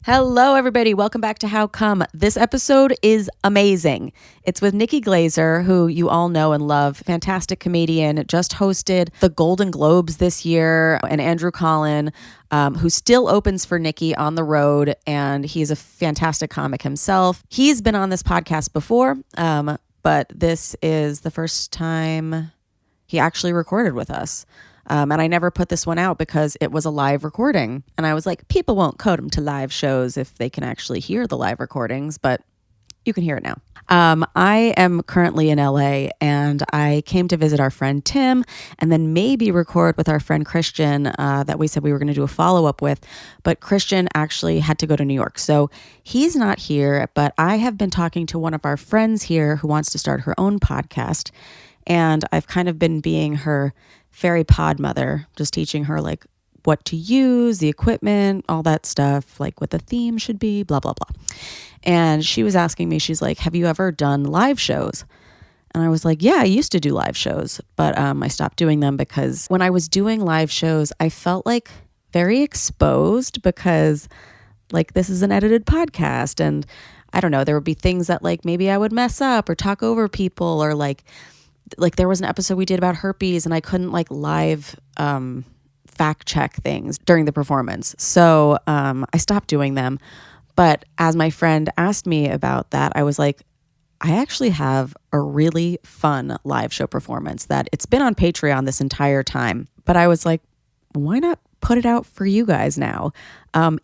Hello, everybody. Welcome back to How Come. This episode is amazing. It's with Nikki Glaser, who you all know and love, fantastic comedian, just hosted the Golden Globes this year, and Andrew Collin, who still opens for Nikki on the road, and he's a fantastic comic himself. He's been on this podcast before, but this is the first time he actually recorded with us. And I never put this one out because it was a live recording. And I was like, people won't code them to live shows if they can actually hear the live recordings, but you can hear it now. I am currently in LA and I came to visit our friend Tim and then maybe record with our friend Christian that we said we were going to do a follow-up with. But Christian actually had to go to New York. So he's not here, but I have been talking to one of our friends here who wants to start her own podcast. And I've kind of been being her fairy pod mother, just teaching her like what to use, the equipment, all that stuff, like what the theme should be, blah, blah, blah. And she was asking me, she's like, have you ever done live shows? And I was like, yeah, I used to do live shows, but I stopped doing them because when I was doing live shows, I felt like very exposed because like this is an edited podcast. And I don't know, there would be things that like maybe I would mess up or talk over people or like there was an episode we did about herpes and I couldn't like live fact check things during the performance. So I stopped doing them. But as my friend asked me about that, I was like, I actually have a really fun live show performance that it's been on Patreon this entire time. But I was like, why not put it out for you guys now?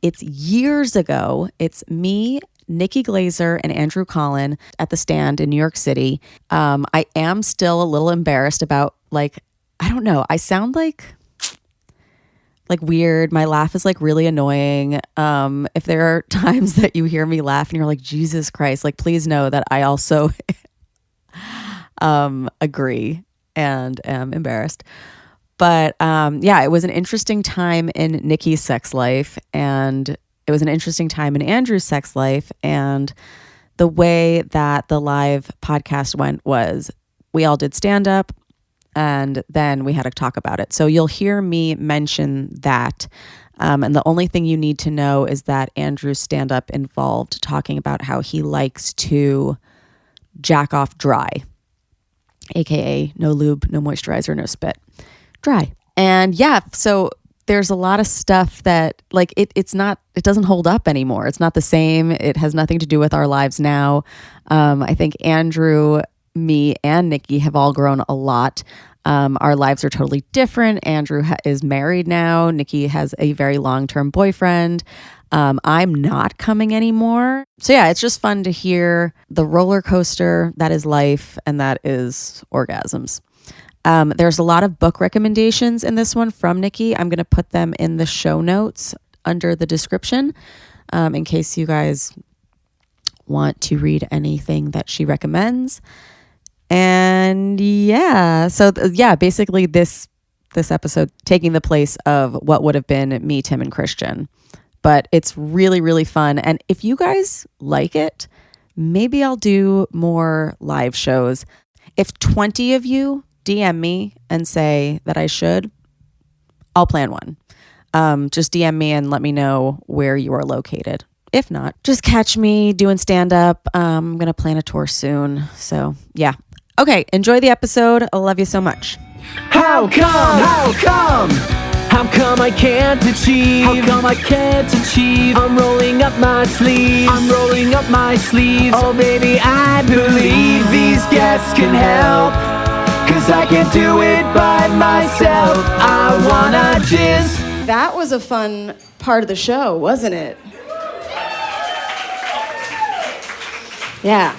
It's years ago. It's me, Nikki Glaser, and Andrew Collin at the Stand in New York City. I am still a little embarrassed about like, I don't know. I sound like weird. My laugh is like really annoying. If there are times that you hear me laugh and you're like, Jesus Christ, like please know that I also agree and am embarrassed. But yeah, it was an interesting time in Nikki's sex life and it was an interesting time in Andrew's sex life. And the way that the live podcast went was we all did stand up and then we had to talk about it. So you'll hear me mention that. And the only thing you need to know is that Andrew's stand up involved talking about how he likes to jack off dry, AKA no lube, no moisturizer, no spit, dry. And yeah, so there's a lot of stuff that like it doesn't hold up anymore. It's not the same. It has nothing to do with our lives now. I think Andrew, me, and Nikki have all grown a lot. Our lives are totally different. Andrew is married now. Nikki has a very long-term boyfriend. I'm not coming anymore. So yeah, it's just fun to hear the roller coaster that is life and that is orgasms. There's a lot of book recommendations in this one from Nikki. I'm going to put them in the show notes under the description in case you guys want to read anything that she recommends. And yeah, so basically this episode taking the place of what would have been me, Tim, and Christian. But it's really, really fun. And if you guys like it, maybe I'll do more live shows. If 20 of you DM me and say that I should, I'll plan one. Just DM me and let me know where you are located. If not, just catch me doing stand-up. I'm going to plan a tour soon. So yeah. Okay, enjoy the episode. I love you so much. How come? How come? How come I can't achieve? How come I can't achieve? I'm rolling up my sleeves. I'm rolling up my sleeves. Oh baby, I believe these guests can help. 'Cause I can't do it by myself. I wanna jizz. That was a fun part of the show, wasn't it? Yeah.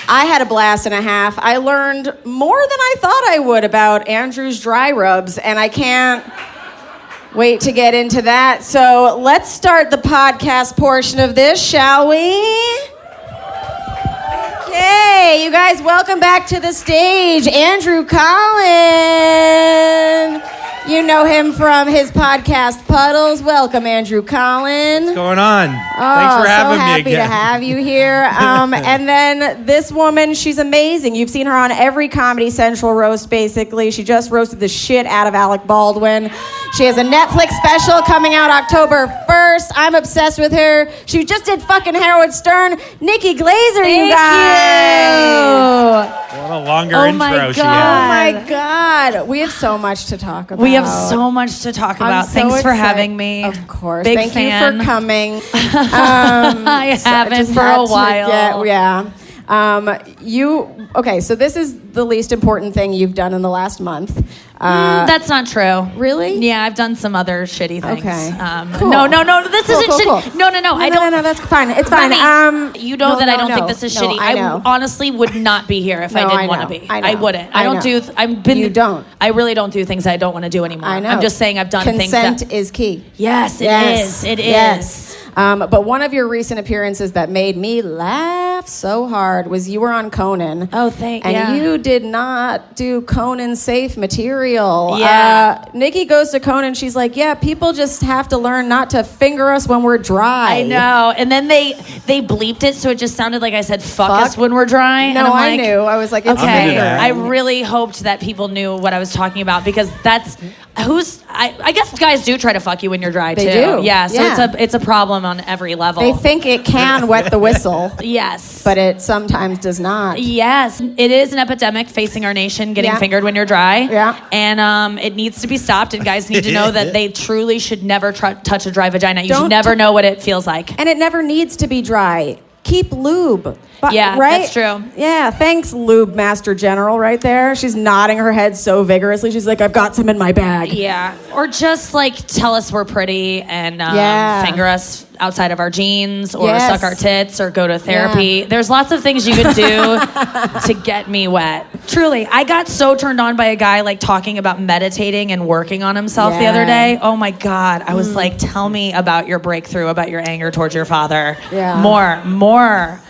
I had a blast and a half. I learned more than I thought I would about Andrew's dry rubs, and I can't wait to get into that. So let's start the podcast portion of this, shall we? Okay, you guys, welcome back to the stage, Andrew Collin. You know him from his podcast, Puddles. Welcome, Andrew Collin. What's going on? Thanks for having me again. So happy to have you here. And then this woman, she's amazing. You've seen her on every Comedy Central roast, basically. She just roasted the shit out of Alec Baldwin. She has a Netflix special coming out October 1st. I'm obsessed with her. She just did fucking Howard Stern. Nikki Glaser, you guys. What a longer intro she Oh had. my God. We have so much to talk about. We have so much to talk about. Thanks for having me. Of course. Big Thank fan. you for coming. I haven't for a while. So this is the least important thing you've done in the last month. That's not true. Really? Yeah, I've done some other shitty things. Okay. Cool. No. This isn't shitty. Cool. No. I don't. No, that's fine. It's fine. Remy, you know that I don't think this is shitty. I know. Honestly would not be here if I didn't want to be. I wouldn't. You don't. I really don't do things I don't want to do anymore. I know. I'm just saying I've done things that. Consent is key. Yes, it is. It is. Yes. But one of your recent appearances that made me laugh so hard was you were on Conan. Oh, And you did not do Conan safe material. Yeah. Nikki goes to Conan. She's like, yeah, people just have to learn not to finger us when we're dry. I know. And then they bleeped it, so it just sounded like I said fuck us when we're dry. No, and I'm I like, knew. I was like, it's okay. fingering. I really hoped that people knew what I was talking about because that's I guess guys do try to fuck you when you're dry too. They do. Yeah, so Yeah. it's a problem on every level. They think it can wet the whistle. Yes. But it sometimes does not. Yes, it is an epidemic facing our nation, getting Yeah. fingered when you're dry. Yeah. And it needs to be stopped, and guys need to know that they truly should never touch a dry vagina. You Don't should never know what it feels like. And it never needs to be dry. Keep lube. Yeah, right? that's true. Yeah, thanks, Lube Master General, right there. She's nodding her head so vigorously. She's like, I've got some in my bag. Yeah. Or just like tell us we're pretty and finger us outside of our jeans or Yes. suck our tits or go to therapy. Yeah. There's lots of things you could do to get me wet. Truly, I got so turned on by a guy like talking about meditating and working on himself the other day. Oh my God. I was like, tell me about your breakthrough, about your anger towards your father. Yeah. More.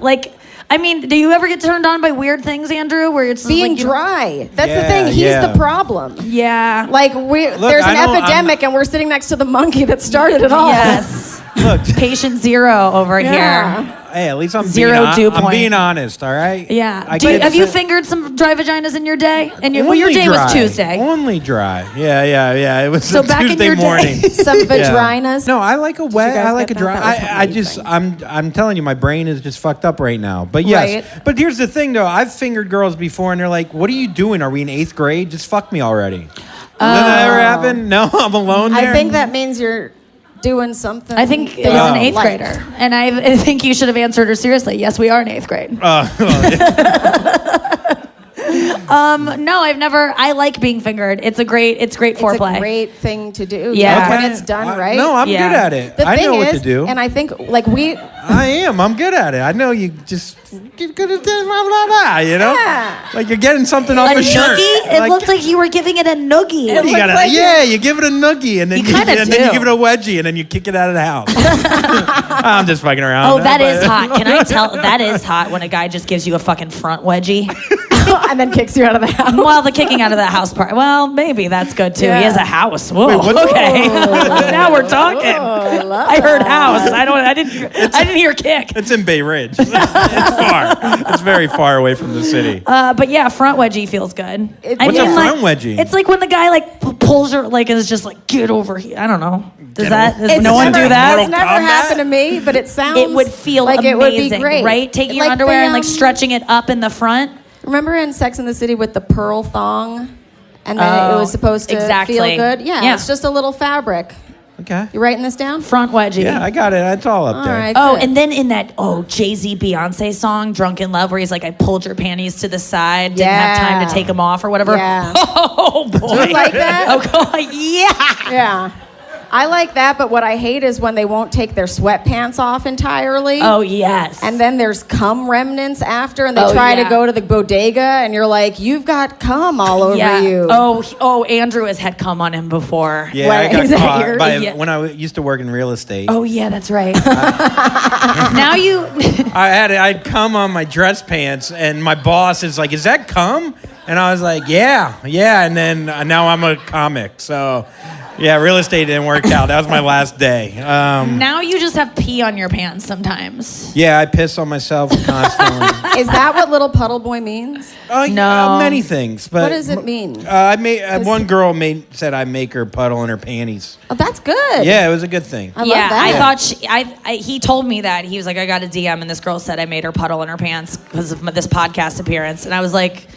Like, I mean, do you ever get turned on by weird things, Andrew? Where it's Being like dry. That's the Yeah, thing. He's yeah. the problem. Yeah. Like, there's an epidemic and we're sitting next to the monkey that started it all. Yes. Look, Patient zero over Yeah. here. hey, at least I'm Zero dew I'm point. being honest, all right? Yeah. I Have you fingered some dry vaginas in your day? And your Only day dry. was Tuesday. Only dry. Yeah. It was So a back in Tuesday your day- morning. Some vaginas. No, I like a wet. guys I like a get dry. that? That was I'm telling you, my brain is just fucked up right now. But yes, Right. but here's the thing, though. I've fingered girls before, and they're like, "What are you doing? Are we in 8th grade? Just fuck me already." Did that ever happen? No, I'm alone there. I think that means you're doing something. I think it was an eighth Like- grader. And I think you should have answered her seriously. Yes, we are in 8th grade. No, I've never. I like being fingered. It's great foreplay. It's a great thing to do. Yeah. When it's done right. No, I'm Yeah. good at it. The I thing know what is, to do. and I think like I am. I'm good at it. I know you just get good at this, blah, blah, blah, you know? Yeah. Like you're getting something A off a shirt. noogie? It looked like you were giving it a noogie. You give it a noogie, and then You you kinda then do. you give it a wedgie, and then you kick it out of the house. I'm just fucking around. Oh, that is hot. Can I tell? That is hot when a guy just gives you a fucking front wedgie. and then kicks you out of the house. Well, the kicking out of the house part. Well, maybe that's good too. Yeah. He has a house. Whoa. Wait, what's- okay. Now we're talking. I heard house. I didn't hear kick. It's in Bay Ridge. It's far. It's very far away from the city. But yeah, front wedgie feels good. What's a front wedgie? It's like when the guy like pulls her, like is just like get over here. I don't know. Does It's no one never- do that? It's never Kombat? happened to me, but it sounds It would feel like amazing, it would be great, right? Taking your Like underwear the, and like stretching it up in the front. Remember in Sex and the City with the pearl thong, and then it was supposed to exactly. feel good. Yeah. It's just a little fabric. Okay. You writing this down? Front wedgie. Yeah, I got it. It's all up All there. right. Oh, good. and then in that Jay-Z Beyonce song, Drunk in Love, where he's like, I pulled your panties to the side, didn't have time to take them off or whatever. Yeah. Oh, boy. You like that? Oh, God, yeah. Yeah. I like that, but what I hate is when they won't take their sweatpants off entirely. Oh, yes. And then there's cum remnants after, and they Oh, try yeah. to go to the bodega, and you're like, you've got cum all over yeah. you. Oh, Andrew has had cum on him before. Yeah, What, I got is that caught yours? by, Yeah. when I used to work in real estate. Oh, yeah, that's right. Now you... I'd come on my dress pants, and my boss is like, "Is that cum?" And I was like, yeah. And then now I'm a comic. So, yeah, real estate didn't work out. That was my last day. Now you just have pee on your pants sometimes. Yeah, I piss on myself constantly. Is that what little puddle boy means? No. Many things. But What does it mean? One girl said I make her puddle in her panties. Oh, that's good. Yeah, it was a good thing. I love that. I thought he told me that. He was like, I got a DM and this girl said I made her puddle in her pants because of this podcast appearance. And I was like,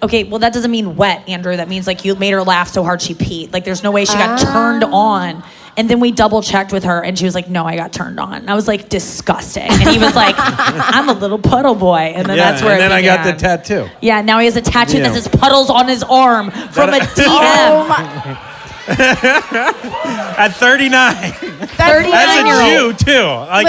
okay, well, that doesn't mean wet, Andrew. That means like you made her laugh so hard she peed. Like there's no way she got turned on. And then we double checked with her and she was like, no, I got turned on. And I was like, disgusting. And he was like, I'm a little puddle boy. And then that's where and then it I got the began. tattoo. Yeah, now he has a tattoo that says puddles on his arm from a DM. Oh my. At 39. That's a 39-year-old. Jew too. Like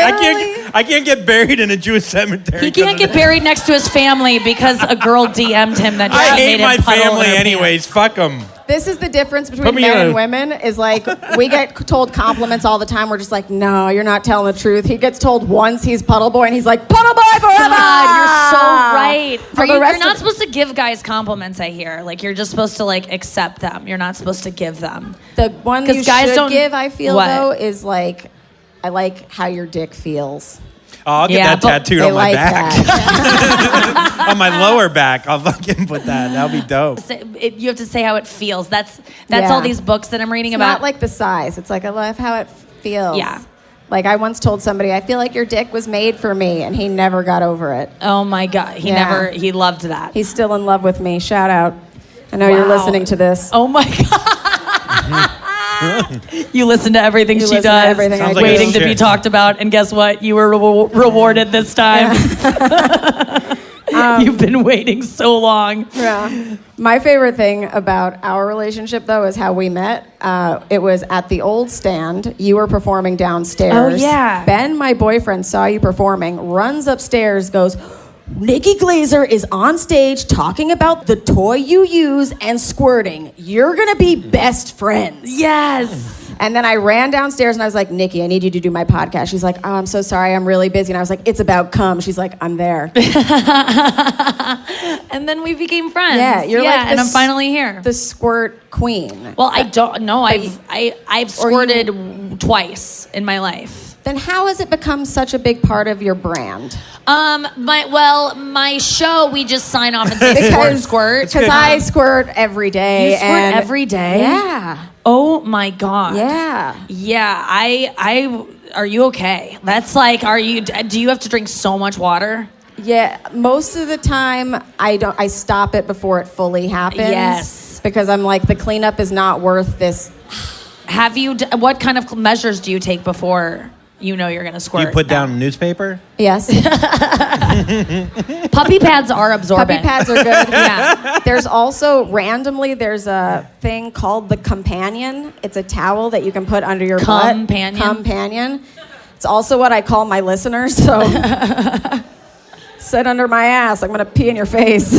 I can't get buried in a Jewish cemetery. He can't get buried next to his family because a girl DM'd him that I she hate made my him puddle family in her anyways. Fuck them. This is the difference Put between me men in and a- women is like we get told compliments all the time. We're just like, no, you're not telling the truth. He gets told once he's puddle boy and he's like, puddle boy forever. God, you're so right. For the You're rest not of- supposed to give guys compliments, I hear. Like, you're just supposed to, like, accept them. You're not supposed to give them. The one that 'Cause you guys should don't- give, I feel, What? though, is like, I like how your dick feels. Oh, I'll get Yeah, that but tattooed They on my like back. that. On my lower back. I'll fucking put that. That'll be dope. You have to say how it feels. That's Yeah. all these books that I'm reading It's about. not like the size. It's like, I love how it feels. Yeah. Like, I once told somebody, I feel like your dick was made for me, and he never got over it. oh, my God. He loved that. He's still in love with me. Shout out. I know you're Wow. listening to this. Oh, my God. You listen to everything You she listen to does, everything I Sounds like a waiting to be shit. talked about. And guess what? You were rewarded this time. You've been waiting so long. Yeah. My favorite thing about our relationship, though, is how we met. It was at the old stand. You were performing downstairs. Oh, yeah. Ben, my boyfriend, saw you performing, runs upstairs, goes, Nikki Glaser is on stage talking about the toy you use and squirting. You're going to be best friends. Yes. And then I ran downstairs and I was like, Nikki, I need you to do my podcast. She's like, oh, I'm so sorry. I'm really busy. And I was like, it's about cum. She's like, I'm there. And then we became friends. Yeah, you're like and the I'm finally here. The squirt queen. Well, I don't know. I've squirted twice in my life. Then how has it become such a big part of your brand? My show, we just sign off and say squirt. Because I squirt every day. You squirt and every day? Yeah. Oh my God. Yeah. Yeah. I are you okay? That's like, do you have to drink so much water? Yeah. Most of the time, I stop it before it fully happens. Yes. Because I'm like, the cleanup is not worth this. What kind of measures do you take before you know you're going to squirt? You put down newspaper? Yes. Puppy pads are absorbent. Puppy pads are good. Yeah. There's also, randomly, there's a thing called the companion. It's a towel that you can put under your butt. Companion. It's also what I call my listeners, so sit under my ass. I'm going to pee in your face.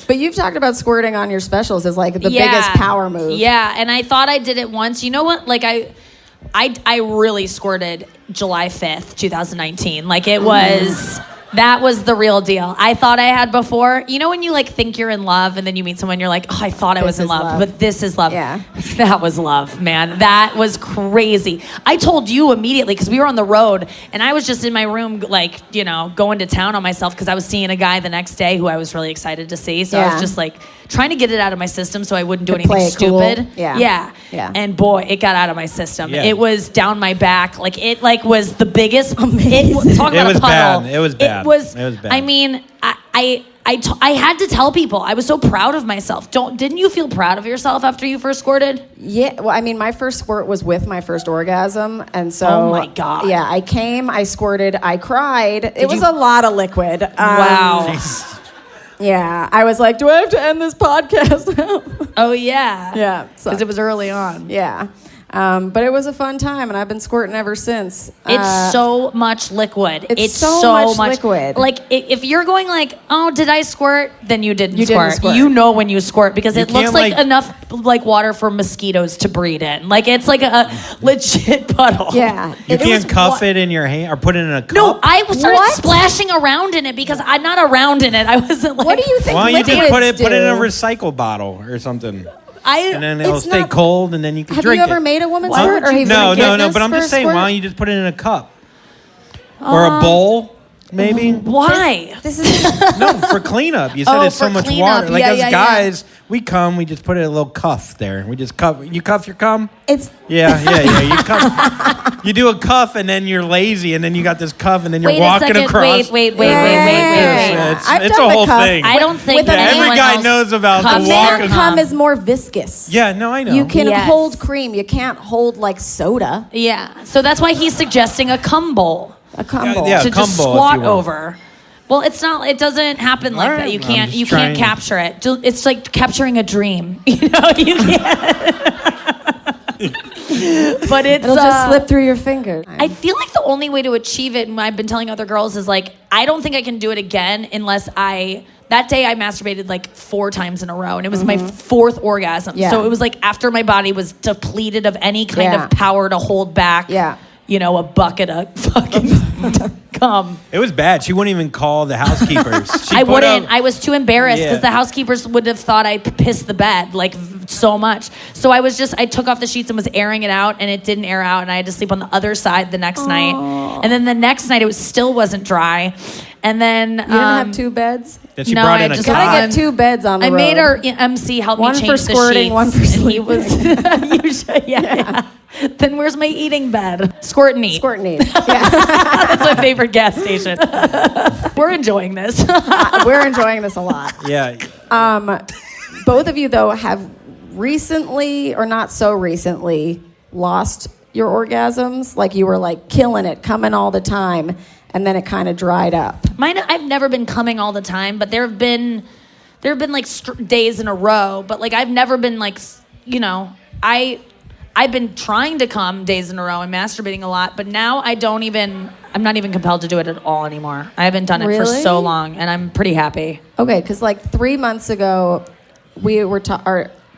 But you've talked about squirting on your specials as like the biggest power move. Yeah, and I thought I did it once. You know what? Like I really squirted July 5th, 2019. Like it was, that was the real deal. I thought I had before. You know when you like think you're in love and then you meet someone, you're like, oh, I thought I was in love, but this is love. Yeah. That was love, man. That was crazy. I told you immediately because we were on the road and I was just in my room, like, you know, going to town on myself because I was seeing a guy the next day who I was really excited to see. So I was just like trying to get it out of my system so I wouldn't do anything play it cool. stupid. Yeah. And boy, it got out of my system. Yeah. It was down my back. Like it was the biggest. Talk about It was a puddle. bad. It was bad. It was bad. I mean, I had to tell people. I was so proud of myself. Didn't you feel proud of yourself after you first squirted? Yeah, well, I mean, my first squirt was with my first orgasm, and so... Oh, my God. Yeah, I came, I squirted, I cried. It was a lot of liquid. Wow. Yeah, I was like, do I have to end this podcast now? Oh, yeah. Yeah. Because it was early on. Yeah. But it was a fun time, and I've been squirting ever since. It's so much liquid. It's so much liquid. Like, if you're going like, oh, did I squirt? Then you didn't You squirt. didn't squirt. You know when you squirt because it looks can't, like like- enough like water for mosquitoes to breed in. Like, it's like a legit puddle. Yeah. You It can't was cuff it in your hand or put it in a cup. No, I started What? splashing around in it because I'm not around in it. I wasn't like. What do you think Why don't you just liquids put it in a do? recycle bottle or something? And then it'll It's stay not- cold, and then you can Have drink you ever it. made a woman Why squirt? would Or you- have No, you no, given but I'm for just a saying, squirt? why don't you just put it in a cup? Or a bowl, maybe? Why? This is No, for cleanup. You said Oh, it's so for much cleanup. water. Like Yeah, us yeah, guys, we come, we just put it in a little cuff there. We just cuff. You cuff your cum? it's Yeah. You cuff. You do a cuff, and then you're lazy, and then you got this cuff, and then you're Wait a walking second. across. Wait. Yeah, it's I've it's done a the whole cuff. thing. I don't think With a that man- anyone Every guy else knows about cuffs the a their man walking. cum is more viscous. Yeah, no, I know. You can Yes. hold cream. You can't hold like soda. Yeah. So that's why he's suggesting a cum bowl A cum bowl. Yeah. to cum just bowl if squat you want. over. Well, it's not. It doesn't happen like All that. right, You I'm can't. just You can't trying. capture it. It's like capturing a dream. You know. You can't. But it's It'll just slip through your fingers. I feel like the only way to achieve it, and I've been telling other girls, is like, I don't think I can do it again unless that day I masturbated like 4 times in a row, and it was my 4th orgasm. Yeah. So it was like after my body was depleted of any kind Yeah. of power to hold back, Yeah. a bucket of fucking cum. It was bad. She wouldn't even call the housekeepers. She I put wouldn't. up- I was too embarrassed because Yeah. the housekeepers would have thought I pissed the bed like so much. So I took off the sheets and was airing it out, and it didn't air out, and I had to sleep on the other side the next night. And then the next night still wasn't dry. And then You didn't have 2 beds? That she no, brought I in a just cot. Gotta get 2 beds on the I road. made our MC help One me for change the squirting, sheets. one for and he sleeping. was you should, yeah. Then where's my eating bed? Squirt and eat. Squirt and eat. Yeah. That's my favorite gas station. We're enjoying this. We're enjoying this a lot. Yeah. Both of you, though, have recently, or not so recently, lost your orgasms. Like you were like killing it, coming all the time, and then it kind of dried up. Mine, I've never been coming all the time, but there have been like days in a row. But like I've never been like, I've been trying to come days in a row and masturbating a lot, but now I'm not even compelled to do it at all anymore. I haven't done it for Really? so long, and I'm pretty happy. Okay, because like 3 months ago, we were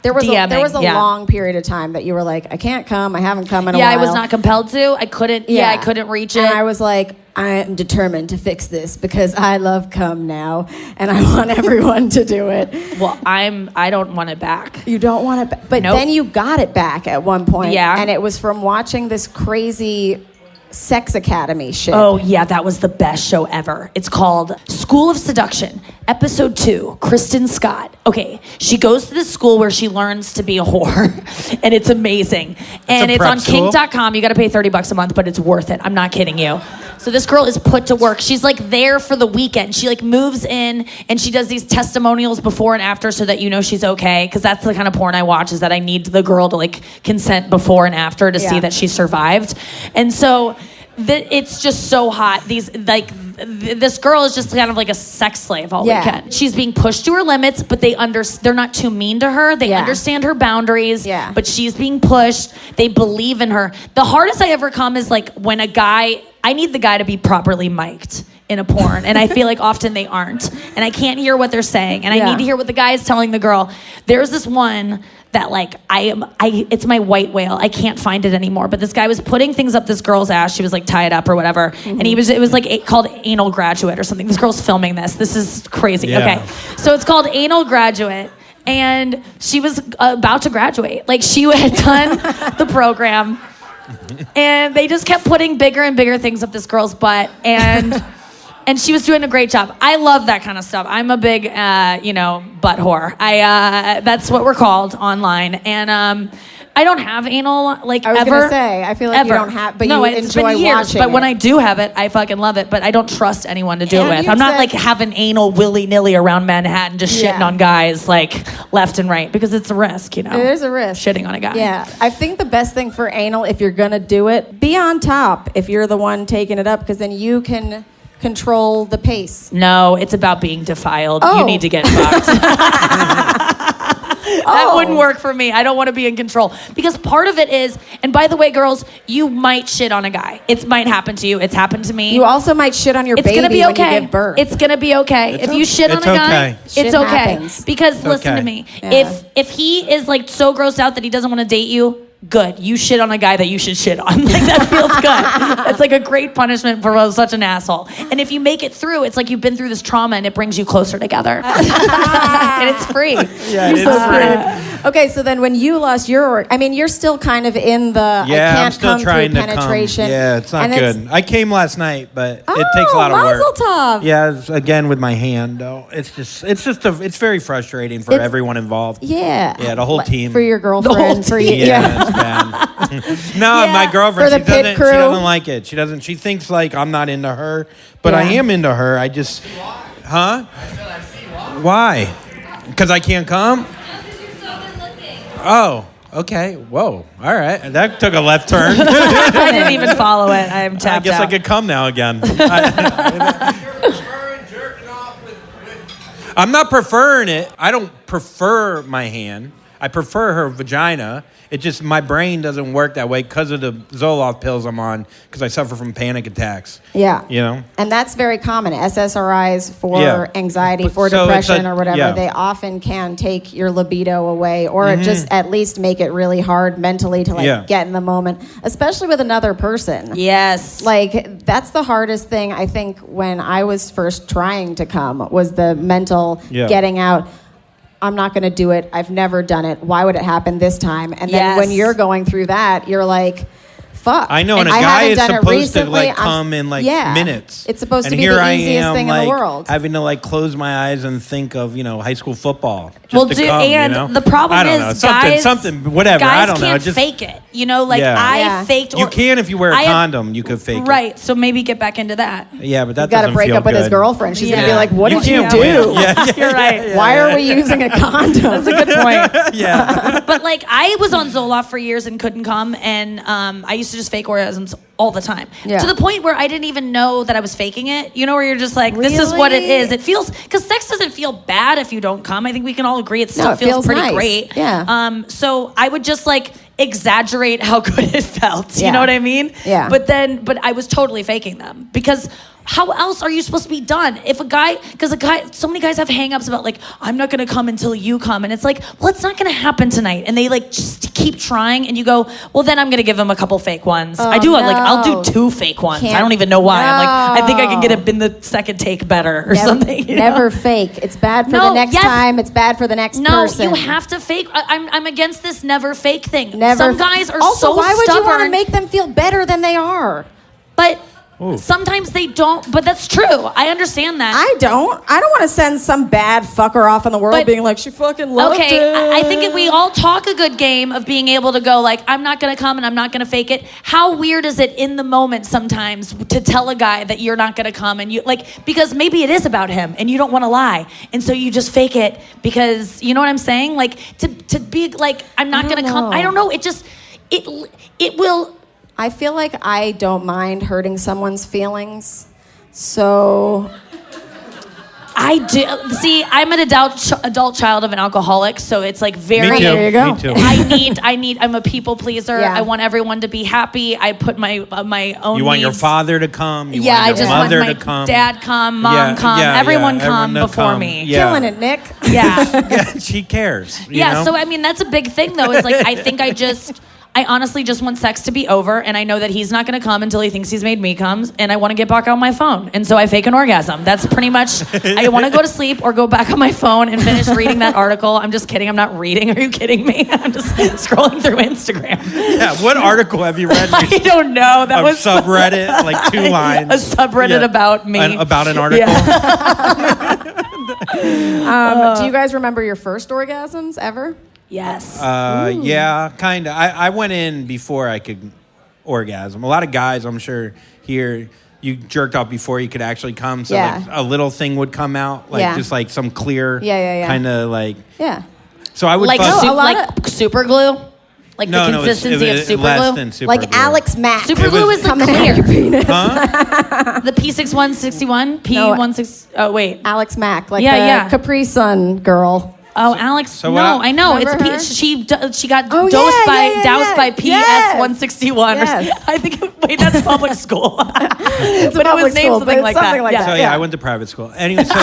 there was DMing, a yeah. long period of time that you were like, I can't come, I haven't come in a Yeah, while. I was not compelled to. I couldn't. Yeah, I couldn't reach it. And I was like, I am determined to fix this because I love cum now, and I want everyone to do it. Well, I don't want it back. You don't want it, but Nope. then you got it back at one point. Yeah. And it was from watching this crazy Sex Academy shit. Oh, yeah, that was the best show ever. It's called School of Seduction, Episode 2, Kristen Scott. Okay, she goes to this school where she learns to be a whore, and it's amazing. And a it's prep on school? kink.com. You got to pay $30 a month, but it's worth it. I'm not kidding you. So this girl is put to work. She's like there for the weekend. She like moves in, and she does these testimonials before and after so that you know she's okay. Because that's the kind of porn I watch, is that I need the girl to like consent before and after to see Yeah. that she survived. And so it's just so hot. This girl is just kind of like a sex slave all Yeah. weekend. She's being pushed to her limits, but they're not too mean to her. They Yeah. understand her boundaries. Yeah. But she's being pushed. They believe in her. The hardest I ever come is like when I need the guy to be properly mic'd in a porn, and I feel like often they aren't, and I can't hear what they're saying, and I Yeah. need to hear what the guy is telling the girl. There's this one that like it's my white whale. I can't find it anymore. But this guy was putting things up this girl's ass. She was like tied up or whatever, and it was like called Anal Graduate or something. This girl's filming this. This is crazy. Yeah. Okay, so it's called Anal Graduate. And she was about to graduate. Like she had done the program, and they just kept putting bigger and bigger things up this girl's butt, and she was doing a great job. I love that kind of stuff. I'm a big butt whore. That's what we're called online, and I don't have anal like I was ever. gonna say, I feel like you ever. don't have, but no, you it's enjoy been years, watching but when it. I do have it, I fucking love it. But I don't trust anyone to do it And with. you've I'm not said- like having anal willy nilly around Manhattan, just shitting Yeah. on guys like left and right because it's a risk, you know. It is a risk. Shitting on a guy. Yeah, I think the best thing for anal, if you're gonna do it, be on top if you're the one taking it up, because then you can control the pace. No, it's about being defiled. Oh. You need to get fucked. That wouldn't work for me. I don't want to be in control. Because part of it is, and by the way, girls, you might shit on a guy. It might happen to you. It's happened to me. You also might shit on your baby gonna be okay. when you give birth. It's going to be okay. If you shit on a guy, okay. it's Shit okay. happens. Because listen to me. If he is like so grossed out that he doesn't want to date you, good. You shit on a guy that you should shit on. Like, that feels good. It's like a great punishment for such an asshole. And if you make it through, it's like you've been through this trauma and it brings you closer together. And it's free. Yeah, You're it's so free. great. Okay, so then when you lost your, I mean, you're still kind of in the Yeah, I I'm can't still come trying through to penetration. come. Yeah, it's not And good. I came last night, but it takes a lot of work. Mazel tov. Yeah, again with my hand though. It's very frustrating for everyone involved. Yeah. Yeah, the whole team. For your girlfriend. The whole for you. Yeah, it's bad. No, Yeah. my girlfriend, For the she pit crew. doesn't like it. She thinks like I'm not into her, but I Yeah. am into her. I just, huh? Why? Because I can't come? Oh, okay. Whoa. All right. That took a left turn. I didn't even follow it. I'm tapped I guess out. I could come now again. I'm not preferring it. I don't prefer my hand. I prefer her vagina. It just, my brain doesn't work that way because of the Zoloft pills I'm on, because I suffer from panic attacks. Yeah. You know? And that's very common. SSRIs for Yeah. anxiety, for So it's depression a- or whatever, yeah. they often can take your libido away or just at least make it really hard mentally to get in the moment, especially with another person. Yes. Like, that's the hardest thing, I think, when I was first trying to come, was the mental getting out. I'm not going to do it. I've never done it. Why would it happen this time? And then when you're going through that, you're like, fuck. I know, and a I guy haven't is done it supposed to recently. like come in like minutes. It's supposed and to be here the I easiest am, thing in like, the world. having to like close my eyes and think of, high school football. Just Well, to dude, come, and the problem I don't is know. guys, something, whatever. Guys I don't know. can't Just fake it. I Yeah. faked. You can if you wear a I have- condom. You could fake it. Right. So maybe get back into that. Yeah, but that He's got to doesn't break feel up with his good. girlfriend. She's going to Yeah. be like, what did you can't do? win. Yeah, You're right. Why are we using a condom? That's a good point. Yeah. But like, I was on Zoloft for years and couldn't come, and I used to just fake orgasms all the time. Yeah. To the point where I didn't even know that I was faking it. Where you're just like, this is what it Really? is. It feels, because sex doesn't feel bad if you don't come. I think we can all agree it still it feels feels pretty nice. great. Yeah. So I would just like exaggerate how good it felt. You Yeah. know what I mean? Yeah. But I was totally faking them, because how else are you supposed to be done? If so many guys have hang-ups about like, I'm not gonna come until you come. And it's like, well, it's not gonna happen tonight. And they like just keep trying, and you go, well, then I'm gonna give them a couple fake ones. I do it, like, I'll no. do 2 fake ones. Can't- I don't even know why. I'm like, I think I can get No. it in the second take better or something. Never fake. It's bad for No, the next yes. time. It's bad for the next No, person. you have to fake. I'm against this never fake thing. Never. Some guys are also, so why would you want to stubborn. make them feel better than they are? But sometimes they don't. But that's true. I understand that. I don't want to send some bad fucker off in the world But- being like, she fucking loved Okay, it. I think we all talk a good game of being able to go like, I'm not gonna come and I'm not gonna fake it. How weird is it in the moment sometimes to tell a guy that you're not gonna come, and you like, because maybe it is about him and you don't want to lie, and so you just fake it because, you know what I'm saying? Like, to be like, I'm not gonna come. know. I don't know. It just it will. I feel like I don't mind hurting someone's feelings. So I do. See, I'm an adult child of an alcoholic, so it's like very. Me too. There you go. Me too. I'm a people pleaser. Yeah. I want everyone to be happy. I put my own. You want your needs- father to come. You Yeah, I want your just want mother my to come. dad come, mom Yeah, come, yeah, everyone yeah, come everyone to before come. me. Yeah. killing it, Nick. Yeah. Yeah, she cares. you Yeah, know? so I mean that's a big thing though. Is like I honestly just want sex to be over, and I know that he's not going to come until he thinks he's made me come, and I want to get back on my phone, and so I fake an orgasm. That's pretty much. I want to go to sleep or go back on my phone and finish reading that article. I'm just kidding. I'm not reading. Are you kidding me? I'm just scrolling through Instagram. Yeah, what article have you read? I don't know. That A was subreddit, like 2 lines. a subreddit Yeah. about me. About an article. Do you guys remember your first orgasms ever? Yes. Yeah, kind of. I went in before I could orgasm. A lot of guys, I'm sure, here, you jerked off before you could actually come. So Yeah. like, a little thing would come out, like Yeah. just like some clear, Yeah. kind of like. Yeah. So I would like fuck- a lot like super glue, like no, the no, it's consistency of super less glue. than super Like glue. Alex Mack. Super glue is the coming out clear. your penis. The P6161, P16. Oh wait. Alex Mack, like Yeah, the yeah. Capri Sun girl. Oh, Alex. So no, what I know. Remember her? She got Oh, doused yeah. by PS Yes. 161. Yes. I think. Wait, that's public school. It's a But it public was named school, something but like something that. like Yeah. So that. yeah, I went to private school. Anyway, so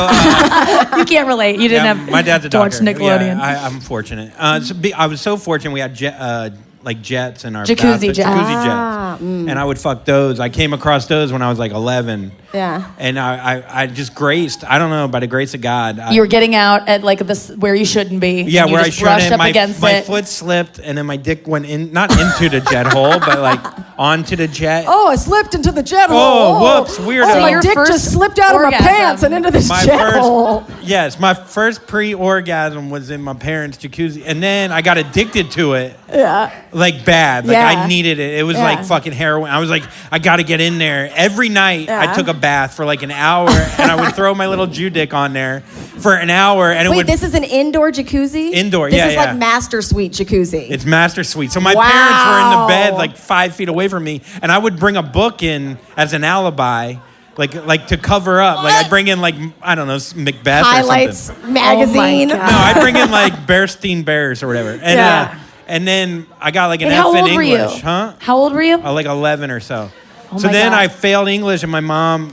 You can't relate. You didn't yeah, have. my dad's a to watch doctor. Nickelodeon. Yeah, I'm fortunate. I was so fortunate. We had jets in our Jacuzzi bathtub, jets. jets, and I would fuck those. I came across those when I was like 11. Yeah. And I just graced. I don't know, by the grace of God. You were getting out at like this where you shouldn't be. Yeah, and you where I just brushed shouldn't. up against My it. foot slipped, and then my dick went in, not into the jet hole, but like onto the jet. Oh, I slipped into the jet hole. Oh, whoops, weirdo. Oh, So my your dick first just slipped out of my orgasm. pants and into this jet hole. Yes, my first pre-orgasm was in my parents' jacuzzi, and then I got addicted to it. Yeah. Like bad. Like Yeah. I needed it. It was Yeah. like fucking heroin. I was like, I got to get in there. Every night I Yeah. took a bath for like an hour, and I would throw my little Jew dick on there for an hour, and it Wait, would. this is an indoor jacuzzi? Indoor, This yeah, is yeah. like master suite jacuzzi. It's master suite. So my Wow. parents were in the bed like 5 feet away from me, and I would bring a book in as an alibi, like to cover up. Like I'd bring in like, I don't know, Macbeth Highlights or something. magazine. Oh my God. No, I'd bring in like Bearstein Bears or whatever. And Yeah. and then I got like an Wait, F how in old were English, you? huh? How old were you? Like 11 or so. Oh So my then God. I failed English, and my mom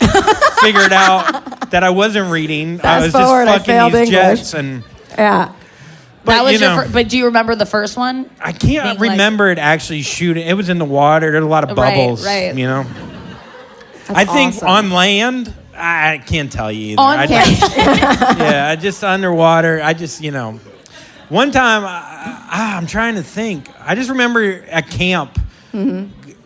figured out that I wasn't reading. I Fast was forward, I just fucking failed these English. jets, and Yeah. but That was you know, but do you remember the first one? I can't being like- remember it actually shooting. It was in the water. There's a lot of Right, bubbles. right. You know. That's I think awesome. on land, I can't tell you either. On I land. yeah, I just underwater. I just, one time, I'm trying to think. I just remember at camp,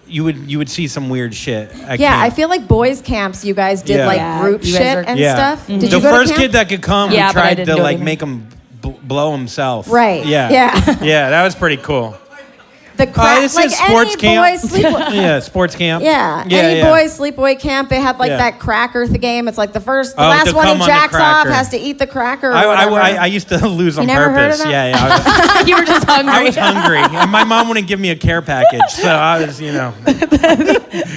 you would see some weird shit. At Yeah, camp. I feel like boys camps, you guys did Yeah. like Yeah, group you guys shit are- and yeah. stuff. Did The you go first to camp? kid that could come, Yeah, we but I tried didn't to do it like either. make him blow himself. Right. Yeah. Yeah. Yeah, that was pretty cool. The crack, this like is sports any camp. boys sleep. Yeah, sports camp. Yeah, any boys sleepaway camp, they had like Yeah. that cracker game. It's like the Oh, last to one who come on the jacks off cracker. has to eat the cracker or I whatever. used to lose on never heard of purpose. that? Yeah. You were just hungry. I was hungry, and my mom wouldn't give me a care package, so I was, the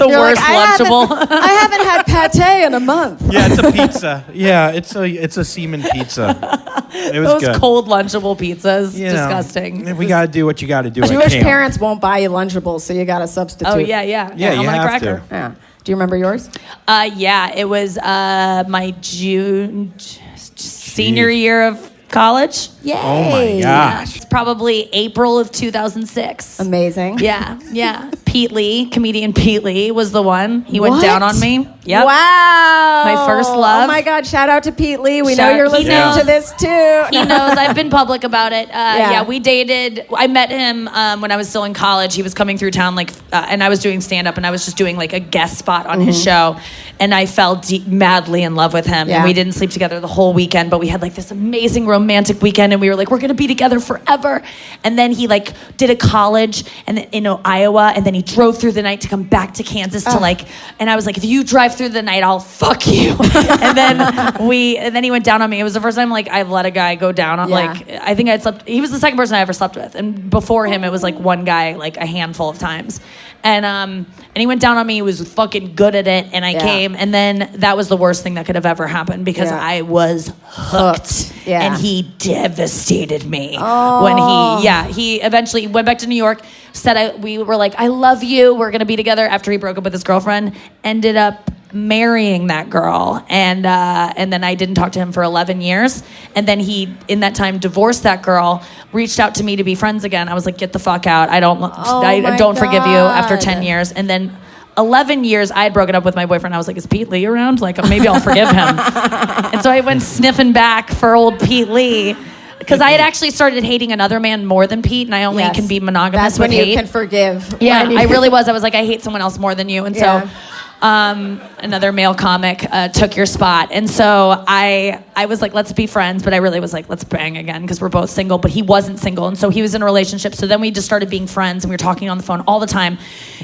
You're worst like, Lunchable. I haven't had pate in a month. Yeah, it's a pizza. Yeah, it's a semen pizza. It was Those good. cold Lunchable pizzas. You know, Disgusting. We gotta do what you gotta do. Jewish at camp. parents won't buy you Lunchables, so you got to substitute. Oh yeah. Yeah, I'm you on a have cracker. to. Yeah. Do you remember yours? Yeah, it was my senior year of college. Yay. Oh my gosh. It's probably April of 2006. Amazing. Yeah. Pete Lee, comedian Pete Lee was the one. He went What? down on me. Yep. Wow. My first love. Oh my God. Shout out to Pete Lee. We know Shout- you're he listening knows. to this too. He knows. I've been public about it. Yeah. Yeah, we dated. I met him when I was still in college. He was coming through town, and I was doing stand up, and I was just doing like a guest spot on his show, and I fell madly in love with him. Yeah. And we didn't sleep together the whole weekend, but we had like this amazing romantic weekend, and we were like, we're gonna be together forever. And then he like did a college and in Iowa, and then he drove through the night to come back to Kansas to like. And I was like, if you drive through the night, I'll fuck you. and then he went down on me. It was the first time like I've let a guy go down on like I think I'd slept. He was the second person I ever slept with, and before him it was like one guy like a handful of times. And he went down on me. He was fucking good at it, and I came. And then that was the worst thing that could have ever happened because I was hooked. Yeah. And he devastated me when he eventually went back to New York. We were like, I love you. We're gonna be together. After he broke up with his girlfriend, ended up marrying that girl, and then I didn't talk to him for 11 years, and then he in that time divorced that girl, reached out to me to be friends again. I was like, get the fuck out. I don't forgive you after 10 years. And then 11 years I had broken up with my boyfriend. I was like, is Pete Lee around? Like maybe I'll forgive him. And so I went sniffing back for old Pete Lee. Because I had actually started hating another man more than Pete, and I only can be monogamous That's when with you hate. can forgive. Yeah, I really was. I was like, I hate someone else more than you. And so another male comic took your spot. And so I was like, let's be friends. But I really was like, let's bang again because we're both single. But he wasn't single. And so he was in a relationship. So then we just started being friends and we were talking on the phone all the time.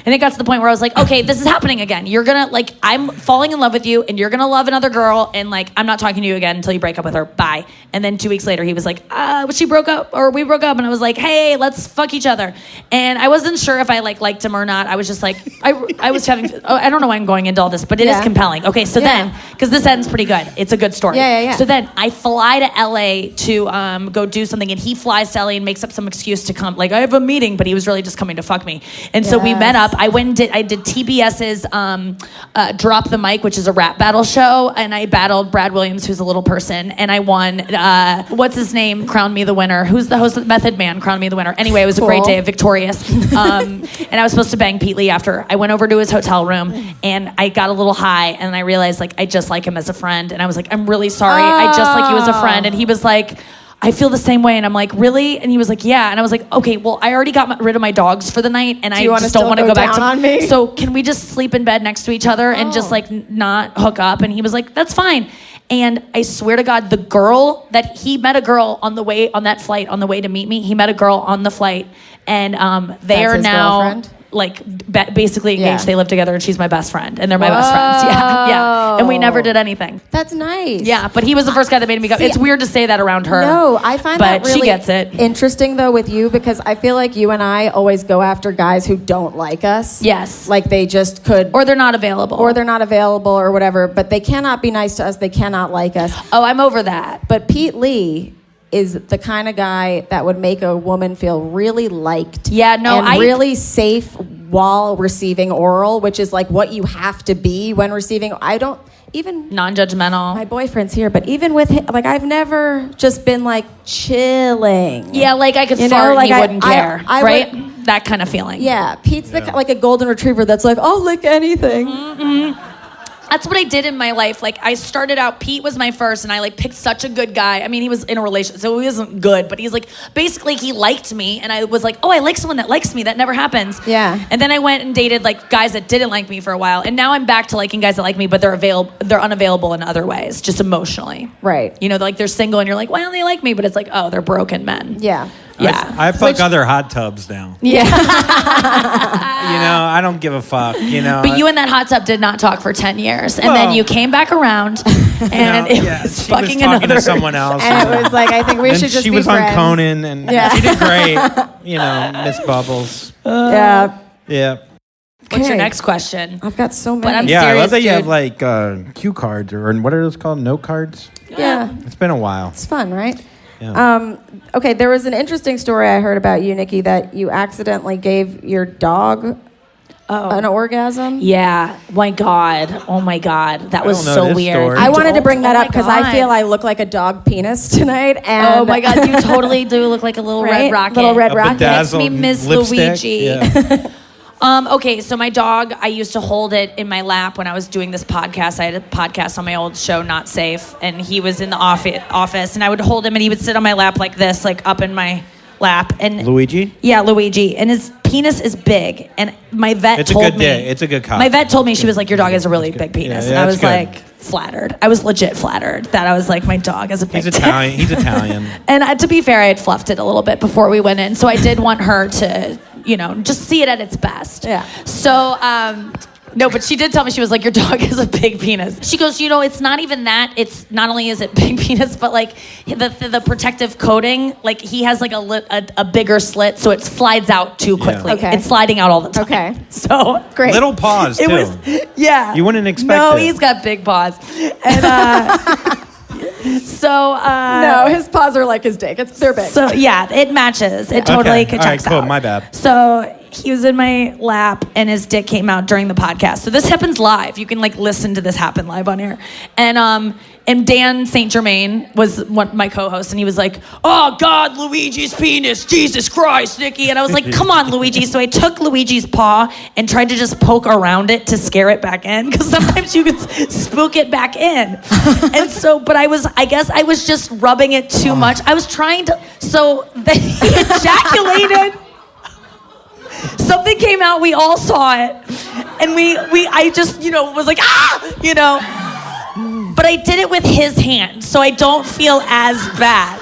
And it got to the point where I was like, okay, this is happening again. You're going to like, I'm falling in love with you and you're going to love another girl. And like, I'm not talking to you again until you break up with her. Bye. And then 2 weeks later, he was like, we broke up. And I was like, hey, let's fuck each other. And I wasn't sure if I liked him or not. I was just like, I was having, I don't know why I'm going into all this, but it is compelling. Okay, so then, because this ends pretty good. It's a good story. Yeah. So then I fly to LA to go do something, and he flies to LA and makes up some excuse to come. Like, I have a meeting, but he was really just coming to fuck me. And so we met up. I went and I did TBS's Drop the Mic, which is a rap battle show, and I battled Brad Williams, who's a little person, and I won. What's his name? Crowned me the winner. Who's the host of Method Man? Crowned me the winner. Anyway, it was a great day, victorious. And I was supposed to bang Pete Lee after. I went over to his hotel room, and I got a little high, and I realized, like, I just like him as a friend. And I was like, I'm really sorry. I just like you as a friend. And he was like, I feel the same way. And I'm like, really? And he was like, yeah. And I was like, okay, well, I already got rid of my dogs for the night, and I just don't want to go back to on me. So can we just sleep in bed next to each other and just like not hook up? And he was like, that's fine. And I swear to God, the girl that he met a girl on the way on that flight on the way to meet me. He met a girl on the flight, and they are now girlfriend? Like basically engaged. They live together, and she's my best friend, and they're my best friends. Yeah. And we never did anything. That's nice. Yeah, but he was the first guy that made me go. It's weird to say that around her. No, I find that really she gets it. Interesting though with you, because I feel like you and I always go after guys who don't like us. Yes. Like they just could, Or they're not available. or whatever. But they cannot be nice to us. They cannot like us. Oh, I'm over that. But Pete Lee is the kind of guy that would make a woman feel really liked. Yeah, no, and really safe while receiving oral, which is like what you have to be when receiving. I don't even non-judgmental. My boyfriend's here, but even with him, like I've never just been like chilling. Yeah, like I could fart and he wouldn't care, right? That kind of feeling. Yeah, Pete's like a golden retriever that's like, I'll lick anything. Mm-hmm. That's what I did in my life. Like, I started out, Pete was my first, and I, like, picked such a good guy. I mean, he was in a relationship, so he wasn't good, but he's, like, basically, he liked me, and I was like, oh, I like someone that likes me. That never happens. Yeah. And then I went and dated, like, guys that didn't like me for a while, and now I'm back to liking guys that like me, but they're unavailable in other ways, just emotionally. Right. You know, like, they're single, and you're like, why don't they like me? But it's like, oh, they're broken men. Yeah. Yeah. I fuck other hot tubs now. Yeah. I don't give a fuck, But you and that hot tub did not talk for 10 years. And then you came back around and it was she fucking was talking another. to someone else. And it was like, I think we should just she be was friends. on Conan and she did great. Miss Bubbles. Yeah. Yeah. What's your next question? I've got so many. But I'm Yeah, serious, I love that you dude. have like cue cards or what are those called? Note cards? Yeah. It's been a while. It's fun, right? Yeah. Okay, there was an interesting story I heard about you, Nikki, that you accidentally gave your dog an orgasm. Yeah. My God. Oh my God. That was don't know so this weird. story. I wanted to bring that Oh up my because I God. feel I look like a dog penis tonight. And Oh my God. You totally do look like a little Right? red rocket. Little red A rocket. Makes me bedazzled miss lipstick. Luigi. Yeah. Okay, so my dog, I used to hold it in my lap when I was doing this podcast. I had a podcast on my old show, Not Safe, and he was in the office, and I would hold him, and he would sit on my lap like this, like up in my lap. And Luigi? Yeah, Luigi. And his penis is big, and my vet It's a told good me. day. It's a good cop. My vet told me, she was like, your dog has a really big penis. Yeah, and I that's was good. like, flattered. I was legit flattered that I was like, my dog has a big He's dick. Italian. He's Italian. And to be fair, I had fluffed it a little bit before we went in. So I did want her to, just see it at its best. Yeah. So, no, but she did tell me, she was like, your dog has a big penis. She goes, it's not even that. It's not only is it big penis, but like the protective coating, like he has like a bigger slit, so it slides out too quickly. Okay. It's sliding out all the time. Okay. So Great. Little paws, too. it was, yeah. You wouldn't expect No, it. he's got big paws. And No, his paws are like his dick. They're big. So yeah, it matches. It totally checks All right, cool. out. My bad. So he was in my lap and his dick came out during the podcast. So this happens live. You can like listen to this happen live on air. And Dan St. Germain was my co-host, and he was like, "Oh God, Luigi's penis, Jesus Christ, Nikki!" And I was like, "Come on, Luigi!" So I took Luigi's paw and tried to just poke around it to scare it back in, because sometimes you could spook it back in. And so, but I guess I was just rubbing it too much. I was trying to. So then he ejaculated. Something came out. We all saw it, and I just was like But I did it with his hand, so I don't feel as bad.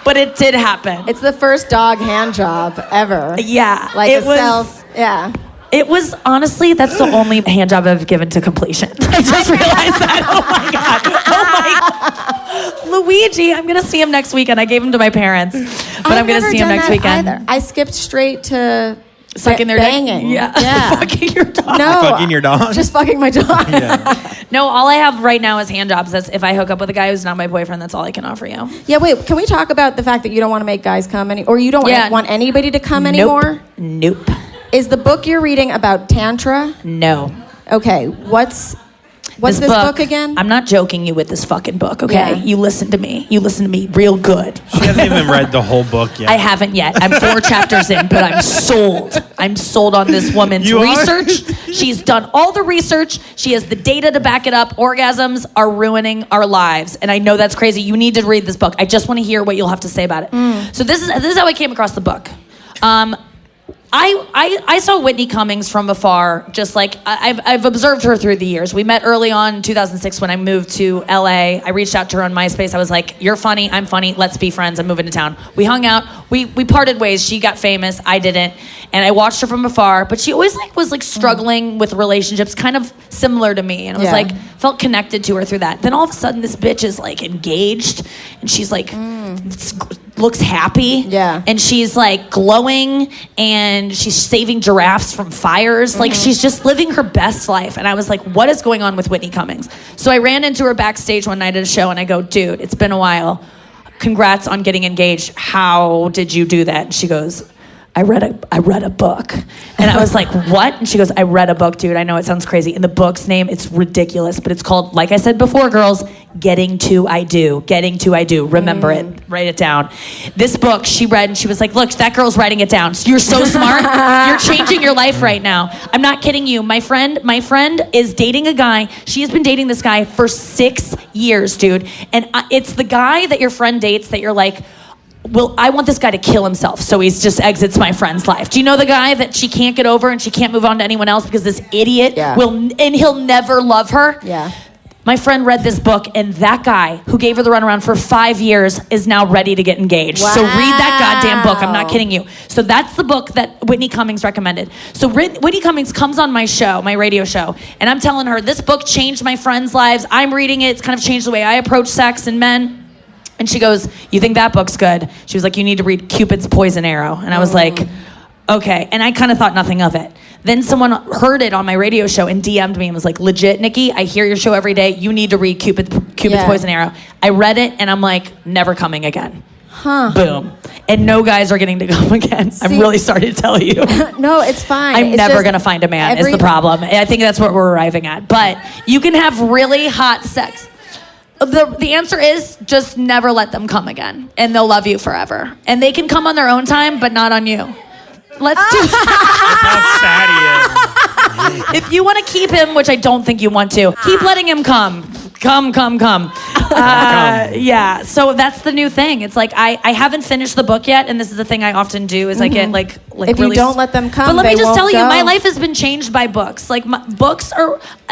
But it did happen. It's the first dog hand job ever. Yeah. Like it was, yeah. It was, honestly, that's the only hand job I've given to completion. I just realized that. Oh my God. Luigi, I'm going to see him next weekend. I gave him to my parents, but I'm going to see him next weekend. Either. I skipped straight to Sucking their banging. dick? Yeah. Fucking your dog. No. Fucking your dog? Just fucking my dog. No, all I have right now is hand jobs. That's if I hook up with a guy who's not my boyfriend, that's all I can offer you. Yeah, wait, can we talk about the fact that you don't want to make guys come or you don't want anybody to come anymore? Nope. Is the book you're reading about Tantra? No. Okay, what's this book again? I'm not joking you with this fucking book, okay? Yeah. You listen to me. You listen to me real good. She hasn't even read the whole book yet. I haven't yet. I'm 4 chapters in, but I'm sold. I'm sold on this woman's research. She's done all the research. She has the data to back it up. Orgasms are ruining our lives. And I know that's crazy. You need to read this book. I just want to hear what you'll have to say about it. So this is how I came across the book. I saw Whitney Cummings from afar, just like I've observed her through the years. We met early on in 2006 when I moved to LA. I reached out to her on MySpace. I was like, you're funny, I'm funny, let's be friends. I'm moving to town. We hung out, we parted ways. She got famous, I didn't. And I watched her from afar, but she always was struggling with relationships, kind of similar to me. And I was felt connected to her through that. Then all of a sudden this bitch is like engaged and she's like, looks happy. Yeah. And she's like glowing and she's saving giraffes from fires. Like she's just living her best life. And I was like, what is going on with Whitney Cummings? So I ran into her backstage one night at a show and I go, dude, it's been a while. Congrats on getting engaged. How did you do that? And she goes, I read a book. And I was like, what? And she goes, I read a book, dude. I know it sounds crazy. And the book's name, it's ridiculous, but it's called, like I said before, girls, Getting to I Do. Getting to I Do. Remember it. Write it down. This book she read and she was like, look, that girl's writing it down. You're so smart. You're changing your life right now. I'm not kidding you. My friend is dating a guy. She has been dating this guy for 6 years, dude. And it's the guy that your friend dates that you're like, well, I want this guy to kill himself, so he just exits my friend's life. Do you know the guy that she can't get over and she can't move on to anyone else because this idiot and he'll never love her? Yeah. My friend read this book, and that guy who gave her the runaround for 5 years is now ready to get engaged. Wow. So read that goddamn book. I'm not kidding you. So that's the book that Whitney Cummings recommended. So Whitney Cummings comes on my show, my radio show, and I'm telling her, this book changed my friends' lives. I'm reading it. It's kind of changed the way I approach sex and men. And she goes, you think that book's good? She was like, you need to read Cupid's Poison Arrow. And I was like, okay. And I kind of thought nothing of it. Then someone heard it on my radio show and DM'd me and was like, legit, Nikki, I hear your show every day. You need to read Cupid's Poison Arrow. I read it and I'm like, never coming again. Huh. Boom. And no guys are getting to come again. I'm really sorry to tell you. No, it's fine. I'm never going to find a man is the problem. And I think that's what we're arriving at. But you can have really hot sex. The answer is just never let them come again, and they'll love you forever. And they can come on their own time, but not on you. Let's do How sad he is. If you want to keep him, which I don't think you want to, keep letting him come. Come. Yeah, so that's the new thing. It's like I haven't finished the book yet, and this is the thing I often do is I get like if really you don't let them come, but let me they just won't tell you, go. my life has been changed by books. Like books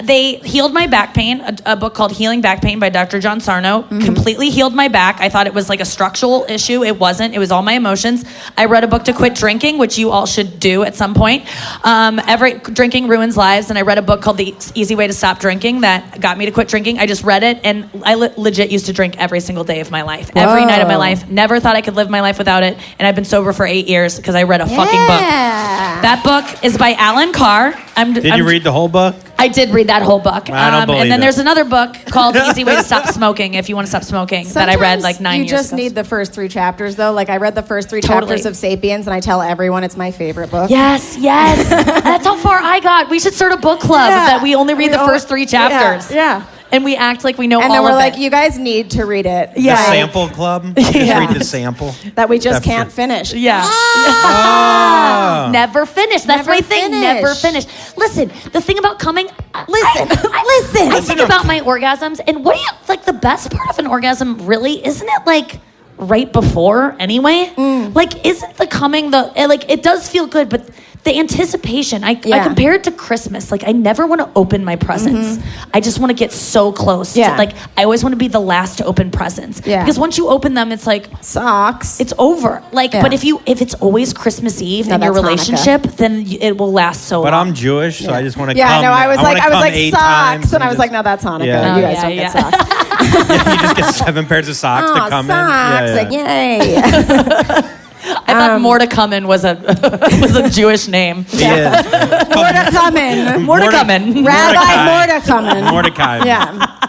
they healed my back pain. A book called Healing Back Pain by Dr. John Sarno completely healed my back. I thought it was like a structural issue. It wasn't. It was all my emotions. I read a book to quit drinking, which you all should do at some point. Every drinking ruins lives, and I read a book called The Easy Way to Stop Drinking that got me to quit drinking. I just read it, and I legit used to drink every single day of my life. Whoa. Every night of my life. Never thought I could live my life without it, and I've been sober for 8 years because I read a fucking book. That book is by Alan Carr. Did you read the whole book? I did read that whole book. I don't believe and then it. there's another book called The Easy Way to Stop Smoking, if you want to stop smoking, that I read like 9 years ago. You just need the first 3 chapters, though. Like, I read the first 3 Totally. chapters of Sapiens, and I tell everyone it's my favorite book. Yes. That's how far I got. We should start a book club that we only read the first 3 chapters. Yeah. And we act like we know And all then we're of like, it. you guys need to read it. The Yeah. sample club? Just read the sample? That we just That's can't it. finish. Yeah. Oh. Never finish. That's Never my thing. finish. Never finish. Listen, the thing about coming. Listen. I think about my orgasms, and what do you like? The best part of an orgasm, really, isn't it like right before anyway? Like, isn't the coming like it does feel good, but the anticipation. I compare it to Christmas. Like, I never want to open my presents. I just want to get so close. Yeah. To, like, I always want to be the last to open presents. Yeah. Because once you open them, it's like Socks. it's over. Like, Yeah. but if it's always Christmas Eve No, in your that's Hanukkah. relationship, then it will last so long. But I'm Jewish, so I just want to Yeah, come. no, I was wanna like come 8 socks, times and I was like, no, that's Hanukkah. Yeah. You guys don't get socks. You just get 7 pairs of socks to come socks, in. like, yay. I thought Mordecai was a Jewish name. Yeah. Mordecai. Rabbi Mordecai. Mordecai. Yeah.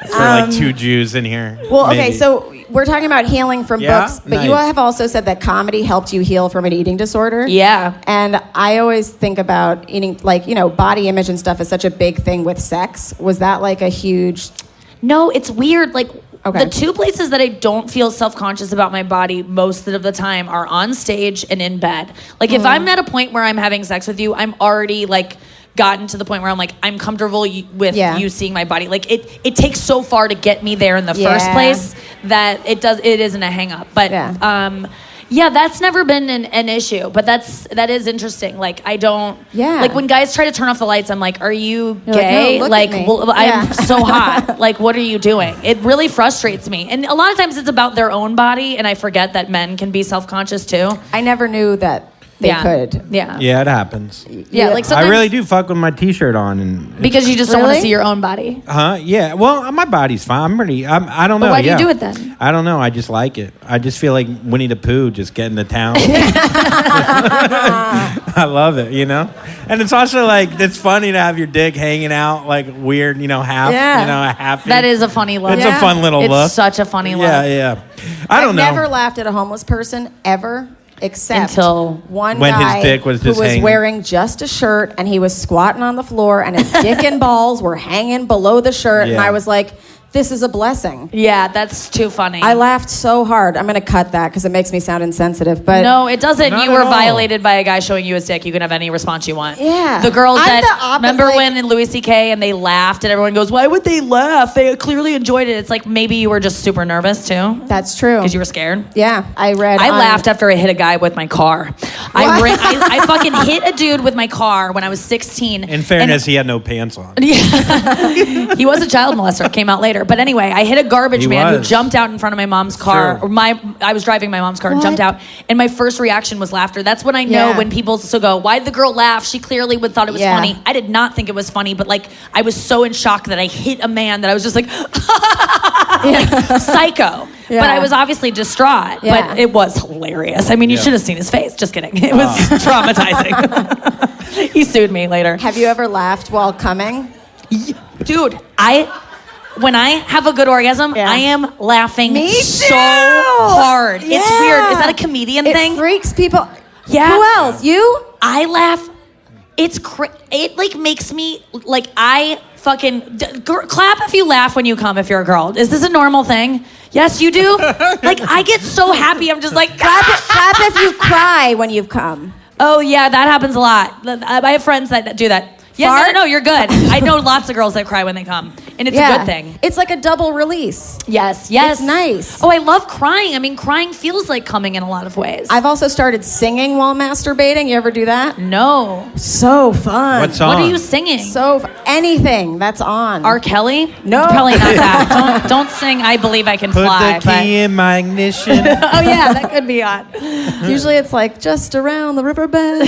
For like two Jews in here. Well, okay, maybe. so we're talking about healing from Yeah? books, but you Nice. have also said that comedy helped you heal from an eating disorder. Yeah. And I always think about eating, like, body image and stuff is such a big thing with sex. Was that like a huge... No, it's weird. Like, Okay. the two places that I don't feel self-conscious about my body most of the time are on stage and in bed. Like, if I'm at a point where I'm having sex with you, I'm already, like, gotten to the point where I'm, like, I'm comfortable with you seeing my body. Like, it takes so far to get me there in the first place that it isn't a hang-up. But, yeah, that's never been an issue, but that is interesting. Like, I don't, like, when guys try to turn off the lights, I'm like, are you gay? Like, no, look at me. Well, I'm so hot. Like, what are you doing? It really frustrates me. And a lot of times it's about their own body, and I forget that men can be self-conscious too. I never knew that they could. Yeah. Yeah, it happens. Yeah, like sometimes, I really do fuck with my t-shirt on, and because you just don't want to see your own body. Yeah. Well, my body's fine. I don't know. But why do you do it then? I don't know. I just like it. I just feel like Winnie the Pooh just getting to town. I love it, And it's also like, it's funny to have your dick hanging out like weird, half, half. That is a funny look. It's a fun little look. It's such a funny look. Yeah. I don't know. I've never laughed at a homeless person ever. Except until one when guy his dick was who just was hanging. wearing just a shirt and he was squatting on the floor and his dick and balls were hanging below the shirt and I was like, this is a blessing. Yeah, that's too funny. I laughed so hard. I'm going to cut that because it makes me sound insensitive. But no, it doesn't. Not You at were all. violated by a guy showing you his dick. You can have any response you want. Yeah. The girls I'm that the opposite, remember like- when in Louis C.K. and they laughed and everyone goes, "Why would they laugh? They clearly enjoyed it." It's like maybe you were just super nervous too that's true. because you were scared. Yeah, I laughed after I hit a guy with my car. I fucking hit a dude with my car when I was 16. In fairness, he had no pants on. He was a child molester. It came out later. But anyway, I hit a garbage He man who was. jumped out in front of my mom's car. Sure. Or I was driving my mom's car and jumped out. And my first reaction was laughter. That's when I know when people still go, why did the girl laugh? She clearly thought it was funny. I did not think it was funny, but like I was so in shock that I hit a man that I was just like, like psycho. Yeah. But I was obviously distraught. Yeah. But it was hilarious. I mean, you should have seen his face. Just kidding. It was traumatizing. He sued me later. Have you ever laughed while coming? Dude, when I have a good orgasm, I am laughing Me so too. hard. Yeah. It's weird. Is that a comedian thing? It freaks people. Yeah. Who else? You? I laugh. It like makes me like I fucking clap if you laugh when you come if you're a girl. Is this a normal thing? Yes, you do. Like I get so happy. I'm just like Clap if you cry when you've come. Oh yeah, that happens a lot. I have friends that do that. Yeah, Fart? no, you're good. I know lots of girls that cry when they come, and it's a good thing. It's like a double release. Yes. It's nice. Oh, I love crying. I mean, crying feels like coming in a lot of ways. I've also started singing while masturbating. You ever do that? No. So fun. What song? What are you singing? Anything that's on. R. Kelly? No. Probably not that. Don't sing I Believe I Can Put Fly. the key in my ignition. Oh, yeah, that could be on. Usually it's like just around the riverbed.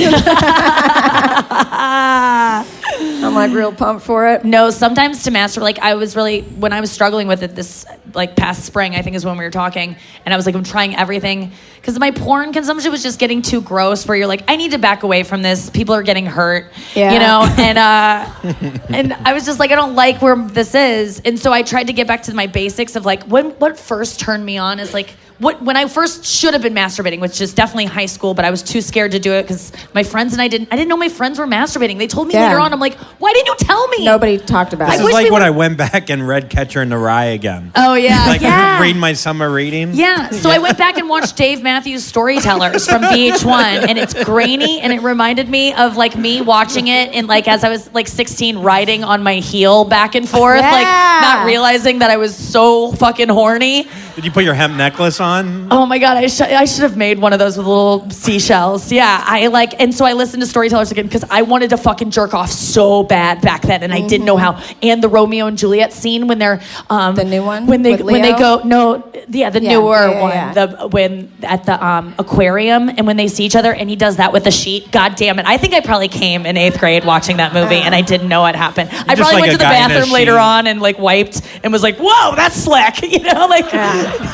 I'm like real pumped for it. No, sometimes to masturbate, like I was really, when I was struggling with it this like past spring, I think is when we were talking, and I was like, I'm trying everything, because my porn consumption was just getting too gross, where you're like, I need to back away from this. People are getting hurt, Yeah. and I was just like, I don't like where this is. And so I tried to get back to my basics of like, what first turned me on is like, when I first should have been masturbating, which is definitely high school, but I was too scared to do it because my friends and I didn't know my friends were masturbating. They told me later on. I'm like, why didn't you tell me? Nobody talked about This it. is like when I went back and read Catcher in the Rye again. Oh yeah, Like yeah. read my summer reading. Yeah, so I went back and watched Dave Matthews Storytellers from VH1, and it's grainy, and it reminded me of like me watching it and like as I was like 16, riding on my heel back and forth, like not realizing that I was so fucking horny. Did you put your hemp necklace on? Oh my god, I should have made one of those with little seashells. Yeah, and so I listened to Storytellers again because I wanted to fucking jerk off so bad back then, and I didn't know how. And the Romeo and Juliet scene when they're the new one when they with Leo? go the newer one yeah. when at the aquarium and when they see each other and he does that with the sheet. God damn it! I think I probably came in 8th grade watching that movie and I didn't know what happened. I just probably like went a to the guy in a bathroom later sheet. on and like wiped and was like, "Whoa, that's slick," like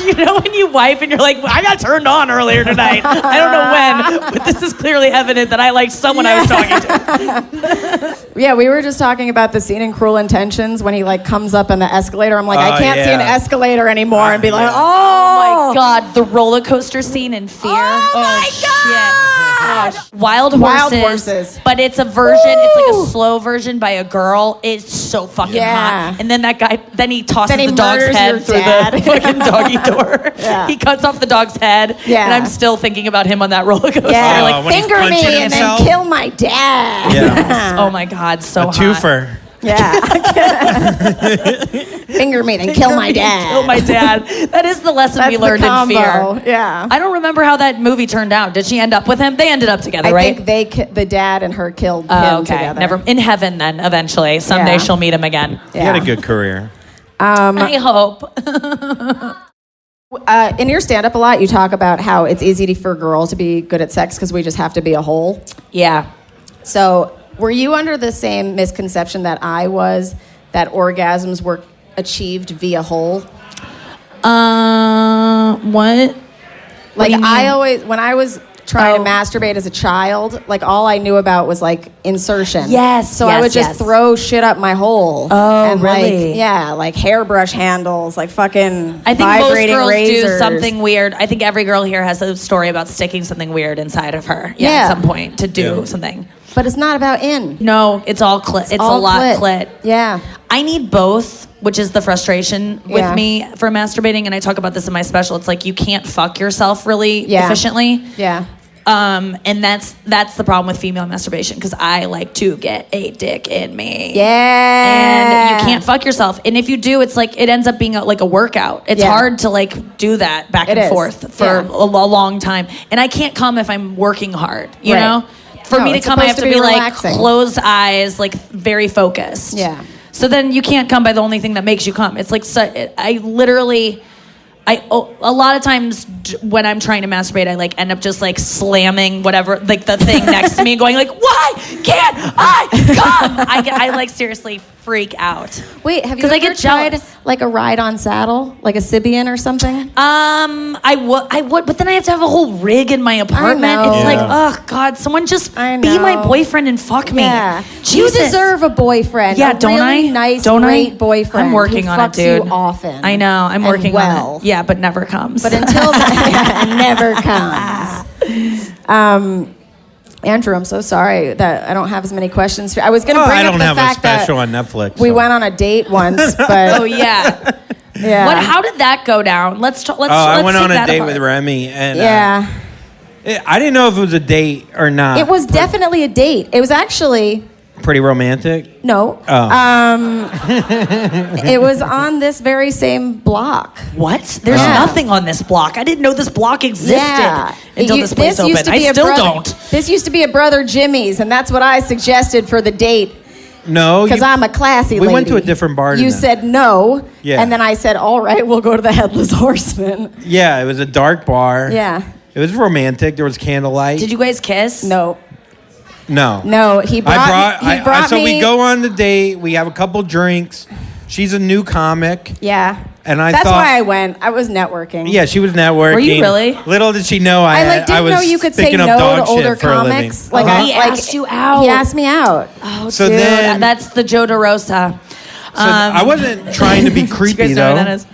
You know when you wipe and you're like, I got turned on earlier tonight. I don't know when, but this is clearly evident that I liked someone I was talking to. Yeah, we were just talking about the scene in Cruel Intentions when he like comes up on the escalator. I'm like, I can't see an escalator anymore, and be like, Oh my God, the roller coaster scene in Fear. Oh my God! Shit. Wild Horses. But it's a version, it's like a slow version by a girl. It's so fucking hot. And then that guy, then he tosses the dog's head through the fucking doggy door. He cuts off the dog's head. And I'm still thinking about him on that roller coaster. Like, finger me and then kill my dad. Oh my God, so hot. A twofer. Yeah. Finger me and kill my dad. Kill my dad. That is the lesson we learned in Fear. Yeah. I don't remember how that movie turned out. Did she end up with him? They ended up together, right? I think the dad and her killed him together. Never in heaven then. Eventually, someday she'll meet him again. He had a good career. I hope. In your stand-up a lot, you talk about how it's easy for girls to be good at sex because we just have to be a hole. Yeah. So, were you under the same misconception that I was, that orgasms were achieved via hole? What? Like, when I was trying to masturbate as a child, like, all I knew about was, like, insertion. So I would just throw shit up my hole. Oh, really? Like hairbrush handles, like fucking I think vibrating most girls razors. do something weird. I think every girl here has a story about sticking something weird inside of her. At some point to do something. But it's not about in. No, it's all clit. It's all a lot clit. Yeah. I need both, which is the frustration with me for masturbating, and I talk about this in my special. It's like you can't fuck yourself really efficiently. Yeah. And that's the problem with female masturbation, because I like to get a dick in me. Yeah. And you can't fuck yourself. And if you do, it's like it ends up being like a workout. It's hard to like do that back and forth for a long time. And I can't come if I'm working hard, you know? For me to come, I have to be relaxing. Like closed eyes, like very focused. Yeah. So then you can't come by the only thing that makes you come. It's like a lot of times when I'm trying to masturbate, I like end up just like slamming whatever, like the thing next to me, and going like, "Why can't I come?" I like seriously freak out. Wait, have you ever tried like a ride-on saddle, like a Sybian or something? I would, but then I have to have a whole rig in my apartment. It's like, oh God, someone just be my boyfriend and fuck me. Yeah. Jesus. You deserve a boyfriend. Yeah, a don't really I? Nice, don't great boyfriend. I'm working who on fucks it, dude. You often. I know. I'm working on it. Yeah, but never comes. But until then, never comes. Andrew, I'm so sorry that I don't have as many questions. I was going to bring up the fact that I don't have a special on Netflix. We went on a date once, but oh yeah. How did that go down? Let's I went on a date with Remy, and I didn't know if it was a date or not. It was definitely a date. It was actually pretty romantic. No. It was on this very same block. What? There's nothing on this block. I didn't know this block existed until this place opened. I still don't. This used to be a Brother Jimmy's, and that's what I suggested for the date. No, because I'm a classy lady. We went to a different bar. You said no, and then I said, all right, we'll go to the Headless Horseman. Yeah, it was a dark bar. Yeah. It was romantic. There was candlelight. Did you guys kiss? No. No. He brought me. So we go on the date. We have a couple drinks. She's a new comic. Yeah. And that's why I went. I was networking. Yeah, she was networking. Were you really? Little did she know I didn't know you could say no to older comics. Like he asked you out. He asked me out. Oh, so dude, then that's the Joe DeRosa. I wasn't trying to be creepy though. That is?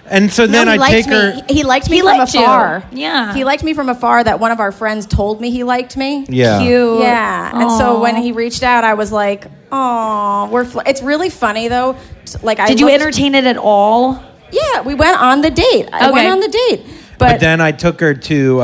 And so then I take her. He liked me from afar. Yeah. He liked me from afar. That one of our friends told me he liked me. Yeah. Cute. Yeah. Aww. And so when he reached out, I was like, "Oh, it's really funny though." Like, did you entertain it at all? Yeah, we went on the date. I went on the date, but then I took her to.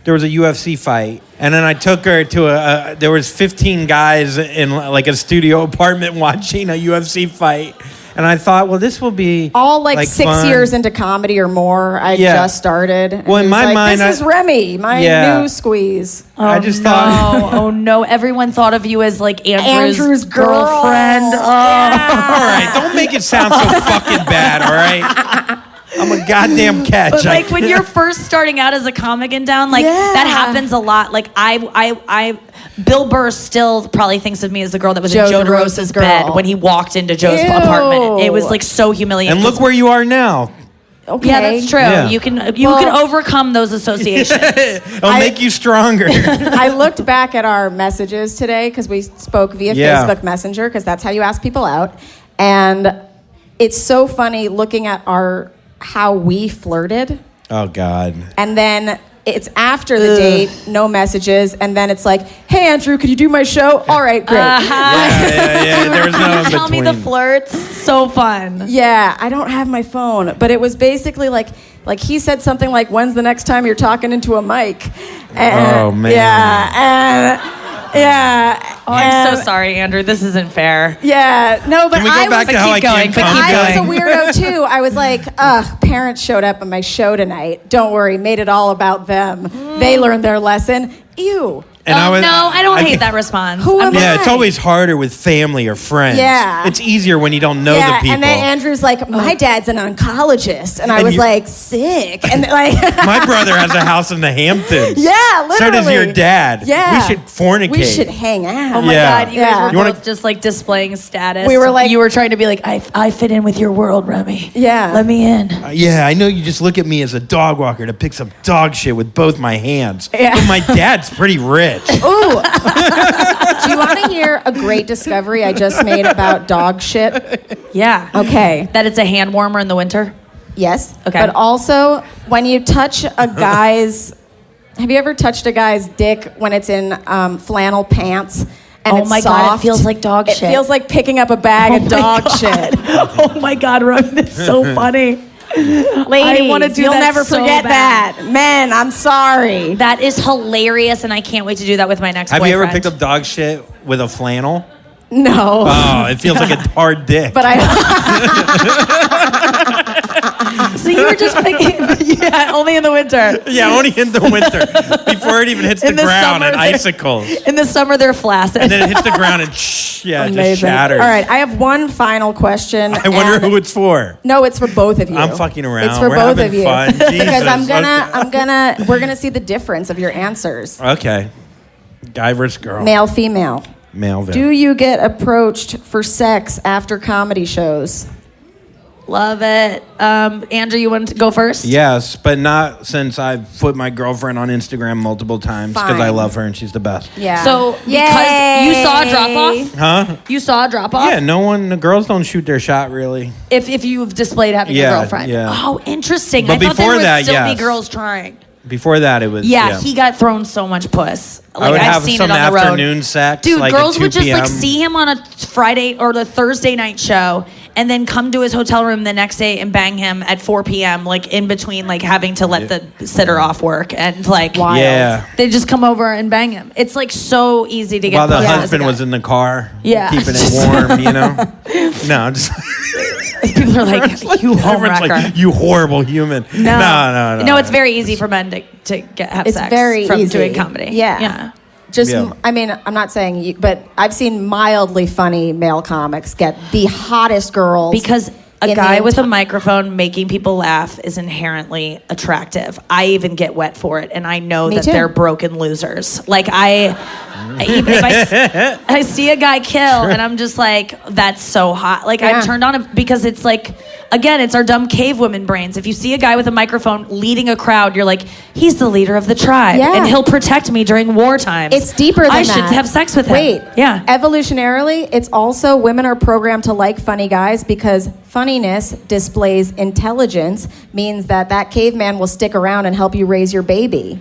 There was a UFC fight, and then I took her to there was 15 guys in like a studio apartment watching a UFC fight. And I thought, well, this will be all like 6 fun. years into comedy or more. I just started. Well, in my mind, this is Remy, my new squeeze. I just thought, oh no, everyone thought of you as like Andrew's girlfriend. Oh. All right, don't make it sound so fucking bad. All right. I'm a goddamn catch. But like when you're first starting out as a comic in town, like that happens a lot. Like Bill Burr still probably thinks of me as the girl that was in Joe DeRosa's bed when he walked into Joe's apartment. It was like so humiliating. And look where you are now. Okay. Yeah, that's true. Yeah. You can overcome those associations. It'll make you stronger. I looked back at our messages today because we spoke via Facebook Messenger because that's how you ask people out. And it's so funny looking at how we flirted. Oh, God. And then it's after the date, no messages, and then it's like, hey, Andrew, could you do my show? All right, great. Yeah. There was no in Tell me the flirts. So ffun. Yeah, I don't have my phone, but it was basically like he said something like, when's the next time you're talking into a mic? And, oh, man. Yeah, Oh, I'm so sorry, Andrew. This isn't fair. Yeah, no, but Can we go back to how I can't come? I was a weirdo too. I was like, parents showed up at my show tonight. Don't worry, made it all about them. They learned their lesson. Ew. And I don't hate that response. Who am I? It's always harder with family or friends. Yeah. It's easier when you don't know the people. And then Andrew's like, my dad's an oncologist. And I was like, sick. And like, my brother has a house in the Hamptons. Yeah, literally. So does your dad. Yeah. We should fornicate. We should hang out. Oh my God, you guys were You both just like displaying status. We were like, you were trying to be like, I fit in with your world, Remy. Yeah. Let me in. Yeah, I know you just look at me as a dog walker to pick some dog shit with both my hands. Yeah. But my dad's pretty rich. Ooh. Do you want to hear a great discovery I just made about dog shit? Yeah. Okay. That it's a hand warmer in the winter? Yes. Okay. But also, when you touch a guy's... Have you ever touched a guy's dick when it's in flannel pants? And Oh it's my soft? God, it feels like dog shit. It feels like picking up a bag of dog shit. Oh my God, Remy, that's so funny. Ladies, I wanna do you'll that never so forget bad. that. Men, I'm sorry. That is hilarious, and I can't wait to do that with my next Have boyfriend. you ever picked up dog shit with a flannel? No. Oh, it feels like a hard dick. But I... So you were just picking... Yeah, only in the winter. Yeah, only in the winter. Before it even hits the In the ground summer, and they're- icicles. In the summer, they're flaccid. And then it hits the ground and it just shatters. All right, I have one final question. I wonder who it's for. No, it's for both of you. I'm fucking around. It's for We're both having of you. fun. Because Jesus. we're gonna see the difference of your answers. Okay. Guy versus girl. Male, female. Male. Do you get approached for sex after comedy shows? Love it. Andrew, you want to go first? Yes, but not since I've put my girlfriend on Instagram multiple times because I Fine. love her and she's the best. Yeah. So, because you saw a drop-off? Huh? You saw a drop-off? Yeah, the girls don't shoot their shot really. If you've displayed having a Yeah, girlfriend. yeah. Oh, interesting. But I thought there before would that, still yes. be girls trying. Before that, it was. Yeah, he got thrown so much puss. Like, I would I've have seen some it on the road. afternoon sex. Dude, like girls at 2 would just like p.m. see him on a Friday or the Thursday night show and then come to his hotel room the next day and bang him at 4 p.m. like in between like having to let the sitter off work and like Wild. Yeah. they just come over and bang him. It's like so easy to get While the pussy as a husband guy. was in the car, Yeah. keeping it warm, you know. No, just People are like, you home everyone's wrecker. like, you horrible human. No. No, it's very easy for men to have It's sex very from easy. doing comedy. Yeah. Yeah. I mean, I'm not saying you, but I've seen mildly funny male comics get the hottest girls. Because a in guy the with a enti- memaking people laugh is inherently attractive. I even get wet for it, and I know Me that too. they're broken losers. Like even if I see a guy kill, and I'm just like, that's so hot. Like Yeah. I'm turned on because it's like, again, it's our dumb cave women brains. If you see a guy with a microphone leading a crowd, you're like, he's the leader of the tribe, Yeah. and he'll protect me during war times. It's deeper than I that. should have sex with him. Wait. Yeah. Evolutionarily, it's also women are programmed to like funny guys because funniness displays intelligence, means that caveman will stick around and help you raise your baby.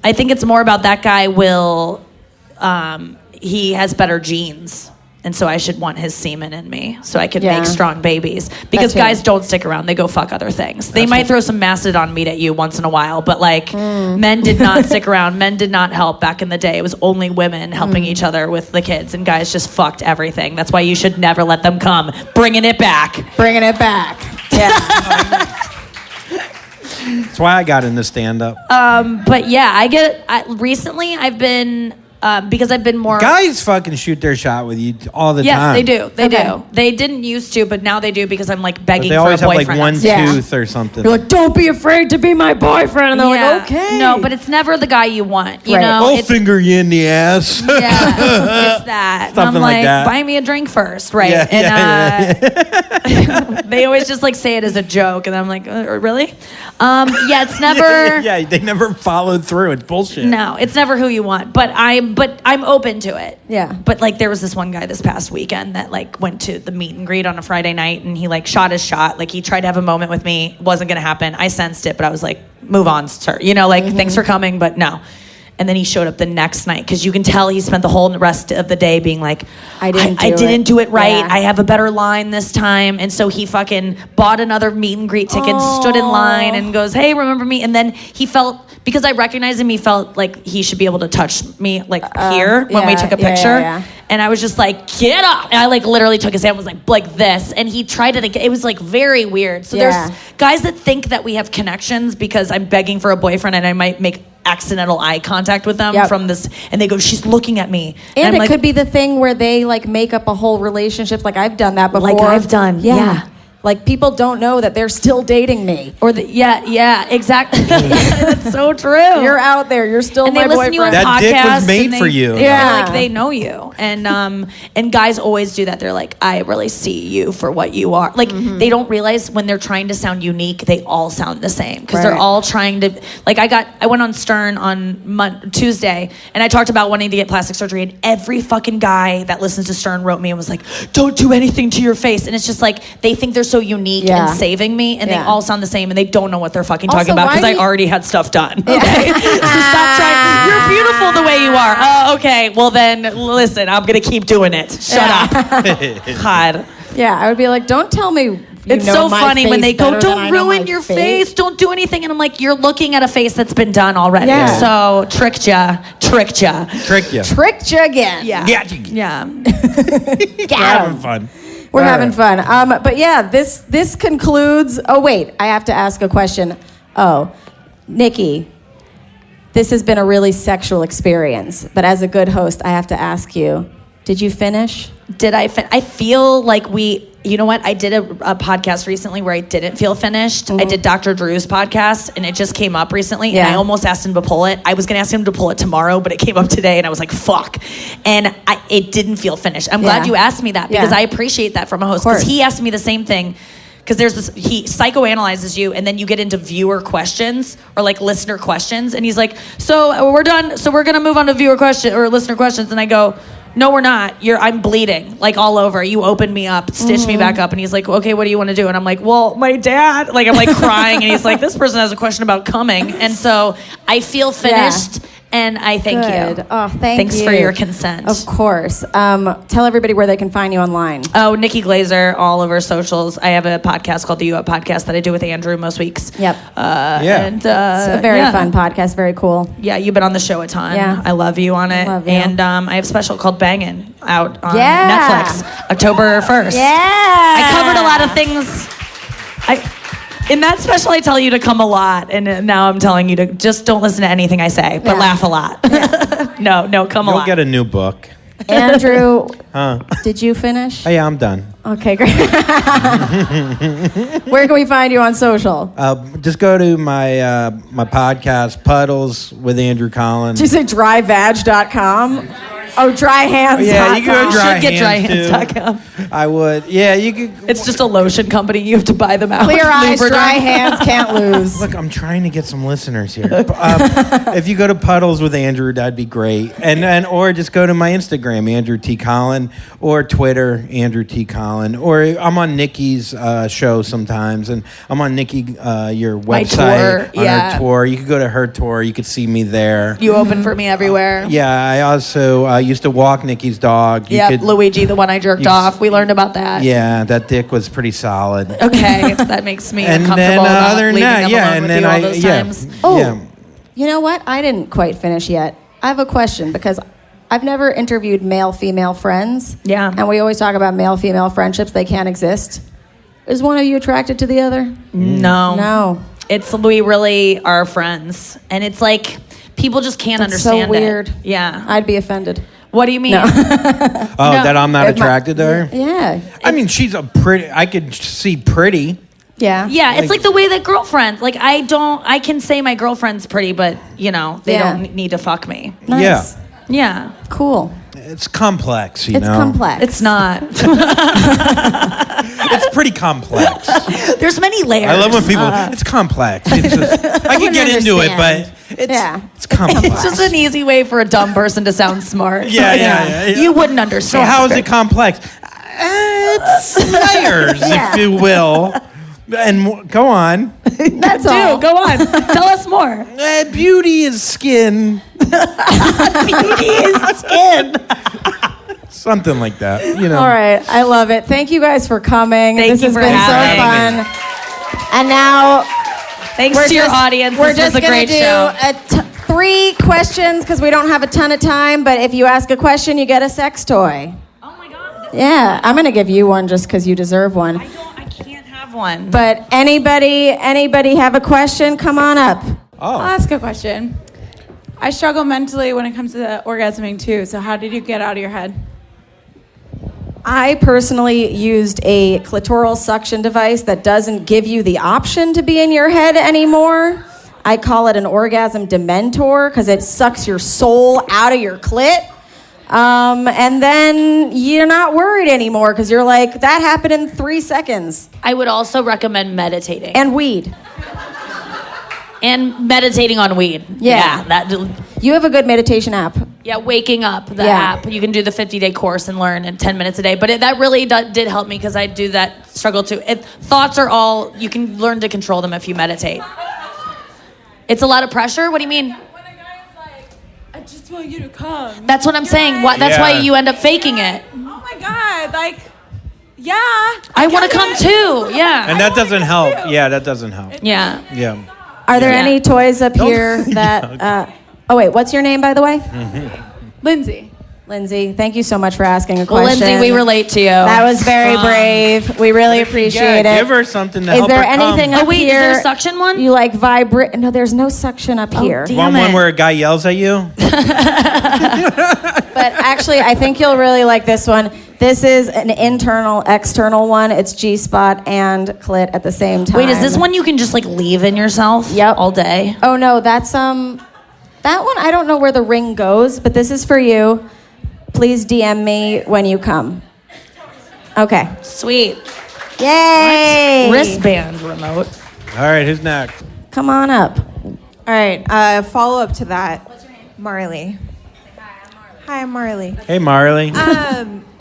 I think it's more about that guy will, he has better genes. And so I should want his semen in me so I can Yeah. make strong babies. Because too. guys don't stick around. They go fuck other things. They might throw some mastodon meat at you once in a while, but like men did not stick around. Men did not help back in the day. It was only women helping each other with the kids, and guys just fucked everything. That's why you should never let them come. Bringing it back. Bringing it back. Yeah. That's why I got into stand-up. But yeah, recently I've been because I've been more. Guys fucking shoot their shot with you all the Yes, time. they do. They do. They didn't used to, but now they do because I'm like But begging they for a always have boyfriend. like one Yeah. tooth or something. You're like, don't be afraid to be my boyfriend. And they're like, okay. No, but it's never the guy you want. You Right. know, I'll it's, finger you in the ass. yeah, it's that. And Something I'm like that. buy me a drink first, right? Yeah, And they always just like say it as a joke, and I'm like, really? Yeah, it's never. Yeah, they never followed through. It's bullshit. No, it's never who you want. But I'm open to it. Yeah. But like there was this one guy this past weekend that like went to the meet and greet on a Friday night, and he like shot his shot. Like he tried to have a moment with me. Wasn't gonna happen. I sensed it, but I was like, move on, sir. You know, like thanks for coming, but no. And then he showed up the next night because you can tell he spent the whole rest of the day being like, I didn't do it right. Yeah. I have a better line this time. And so he fucking bought another meet and greet ticket, stood in line and goes, hey, remember me? And then he felt, because I recognized him, he felt like he should be able to touch me like here when we took a picture. Yeah. And I was just like, get up. And I like literally took his hand and was like this. And he tried it again. It was like very weird. So there's guys that think that we have connections because I'm begging for a boyfriend and I might make accidental eye contact with them from this, and they go, she's looking at me. And it like, could be the thing where they like make up a whole relationship. Like I've done that before. Like I've done, yeah. Like people don't know that they're still dating me. Or exactly. That's so true. You're out there. You're still and my they listen boyfriend. to you on That dick was podcasts made and they- for you. Yeah. like they know you, and guys always do that. They're like, I really see you for what you are. Like they don't realize when they're trying to sound unique, they all sound the same because they're all trying to. Like I went on Stern on Tuesday, and I talked about wanting to get plastic surgery, and every fucking guy that listens to Stern wrote me and was like, don't do anything to your face, and it's just like they think they're so unique and saving me, and they all sound the same, and they don't know what they're fucking talking about because I already had stuff done. Okay, so stop trying. You're beautiful the way you are. Oh, okay. Well then, listen, I'm gonna keep doing it. Shut up. God. Yeah, I would be like, don't tell me. It's so funny when they go, don't ruin your face, don't do anything. And I'm like, you're looking at a face that's been done already. Yeah. So tricked ya. Trick you. Tricked you again. Yeah. Yeah. We're Having fun. We're having fun. But yeah, this concludes. Oh wait, I have to ask a question. Oh, Nikki, this has been a really sexual experience. But as a good host, I have to ask you: did you finish? Did I? I feel like you know what? I did a podcast recently where I didn't feel finished. I did Dr. Drew's podcast, and it just came up recently, and I almost asked him to pull it. I was going to ask him to pull it tomorrow, but it came up today, and I was like, fuck. And it didn't feel finished. I'm glad you asked me that because I appreciate that from a host because he asked me the same thing. Because there's this, he psychoanalyzes you, and then you get into viewer questions or like listener questions, and he's like, "So we're done. So we're gonna move on to viewer question or listener questions." And I go, "No, we're not. I'm bleeding like all over. You opened me up, stitched me back up." And he's like, "Okay, what do you want to do?" And I'm like, "Well, my dad." Like I'm like crying, and he's like, "This person has a question about coming," and so I feel finished. And I thank you. Oh, Thanks for your consent. Of course. Tell everybody where they can find you online. Oh, Nikki Glaser, all over socials. I have a podcast called the You Up Podcast that I do with Andrew most weeks. Yep. And, it's a very fun podcast. Very cool. Yeah, you've been on the show a ton. Yeah. I love you on it. Love you. And I have a special called Bangin' out on Netflix, October 1st. Yeah. I covered a lot of things. In that special, I tell you to come a lot, and now I'm telling you to just don't listen to anything I say, but laugh a lot. No, come a You'll lot. get a new book. Andrew, did you finish? Oh, yeah, I'm done. Okay, great. Where can we find you on social? Just go to my my podcast, Puddles with Andrew Collin. Did you say dryvag.com? Oh, dryhands.com. Yeah, you can go to Should get dryhands.com. I would. Yeah, you could. It's just a lotion company. You have to buy them out. Clear eyes, Lubriderm. dry hands, can't lose. Look, I'm trying to get some listeners here. If you go to Puddles with Andrew, that'd be great. And or just go to my Instagram, Andrew T. Collin, or Twitter, Andrew T. Collin. Or I'm on Nikki's show sometimes, and I'm on Nikki, your website, tour, on her tour. You could go to her tour. You could see me there. You open for me everywhere. Yeah, I also used to walk Nikki's dog. Yep, Luigi, the one I jerked off. We learned about that. Yeah, that dick was pretty solid. Okay, that makes me And uncomfortable then about other than leaving that, them yeah, alone and with then you all those times. Oh, you know what? I didn't quite finish yet. I have a question because I've never interviewed male-female friends. Yeah. And we always talk about male-female friendships. They can't exist. Is one of you attracted to the other? No. No. We really are friends. And it's like, People just can't That's understand so weird. it. Yeah. I'd be offended. What do you mean? No. That I'm not attracted to her? Yeah. I mean, she's a pretty, I could see pretty. Yeah. Yeah, it's like the way that girlfriends, like I can say my girlfriend's pretty, but they don't need to fuck me. Nice. Yeah. Yeah. Cool. It's complex, you It's know? complex. It's not. It's pretty complex. There's many layers. I love when people, it's complex. It's just, I can get into it, but it's complex. It's just an easy way for a dumb person to sound smart. Yeah. You wouldn't understand. So how is it complex? It's layers, if you will. And go on. That's all. Go on. Tell us more. Beauty is skin. Beauty is skin. Something like that, you know. All right. I love it. Thank you guys for coming. This has for been so having fun. And now Thanks to your audience. We're This was just a great show. going to do 3 questions because we don't have a ton of time. But if you ask a question, you get a sex toy. Oh my God. Yeah. I'm going to give you one just because you deserve one. I can't have one. But anybody have a question? Come on up. I'll ask a question. I struggle mentally when it comes to the orgasming too. So how did you get out of your head? I personally used a clitoral suction device that doesn't give you the option to be in your head anymore. I call it an orgasm dementor because it sucks your soul out of your clit. And then you're not worried anymore because you're like, that happened in 3 seconds. I would also recommend meditating. And weed. And meditating on weed. Yeah. You have a good meditation app. Yeah, Waking Up, the app. You can do the 50-day course and learn in 10 minutes a day. But that really did help me because I do that struggle too. Thoughts are all, you can learn to control them if you meditate. It's a lot of pressure? What do you mean? When a guy is like, I just want you to come. That's what I'm saying. That's why you end up faking it. Oh my God, like, yeah. I want to come too. Yeah. And that doesn't help. Yeah, that doesn't help. Yeah. Yeah. Are there any toys up here that... oh, wait. What's your name, by the way? Lindsay. Lindsay, thank you so much for asking a Well, question. Lindsay, we relate to you. That was very brave. We really appreciate it. Give her something to Is help there her anything come. up wait, here? is there a suction one? You like vibrate? No, there's no suction up here. damn. One where a guy yells at you? But actually, I think you'll really like this one. This is an internal, external one. It's G-spot and clit at the same time. Wait, is this one you can just like leave in yourself? Yep. All day? Oh no, that's that one. I don't know where the ring goes, but this is for you. Please DM me when you come. Okay. Sweet. Yay! Wristband remote. All right, who's next? Come on up. All right, follow up to that. What's your name? Marley. Hi, I'm Marley. Hey, Marley.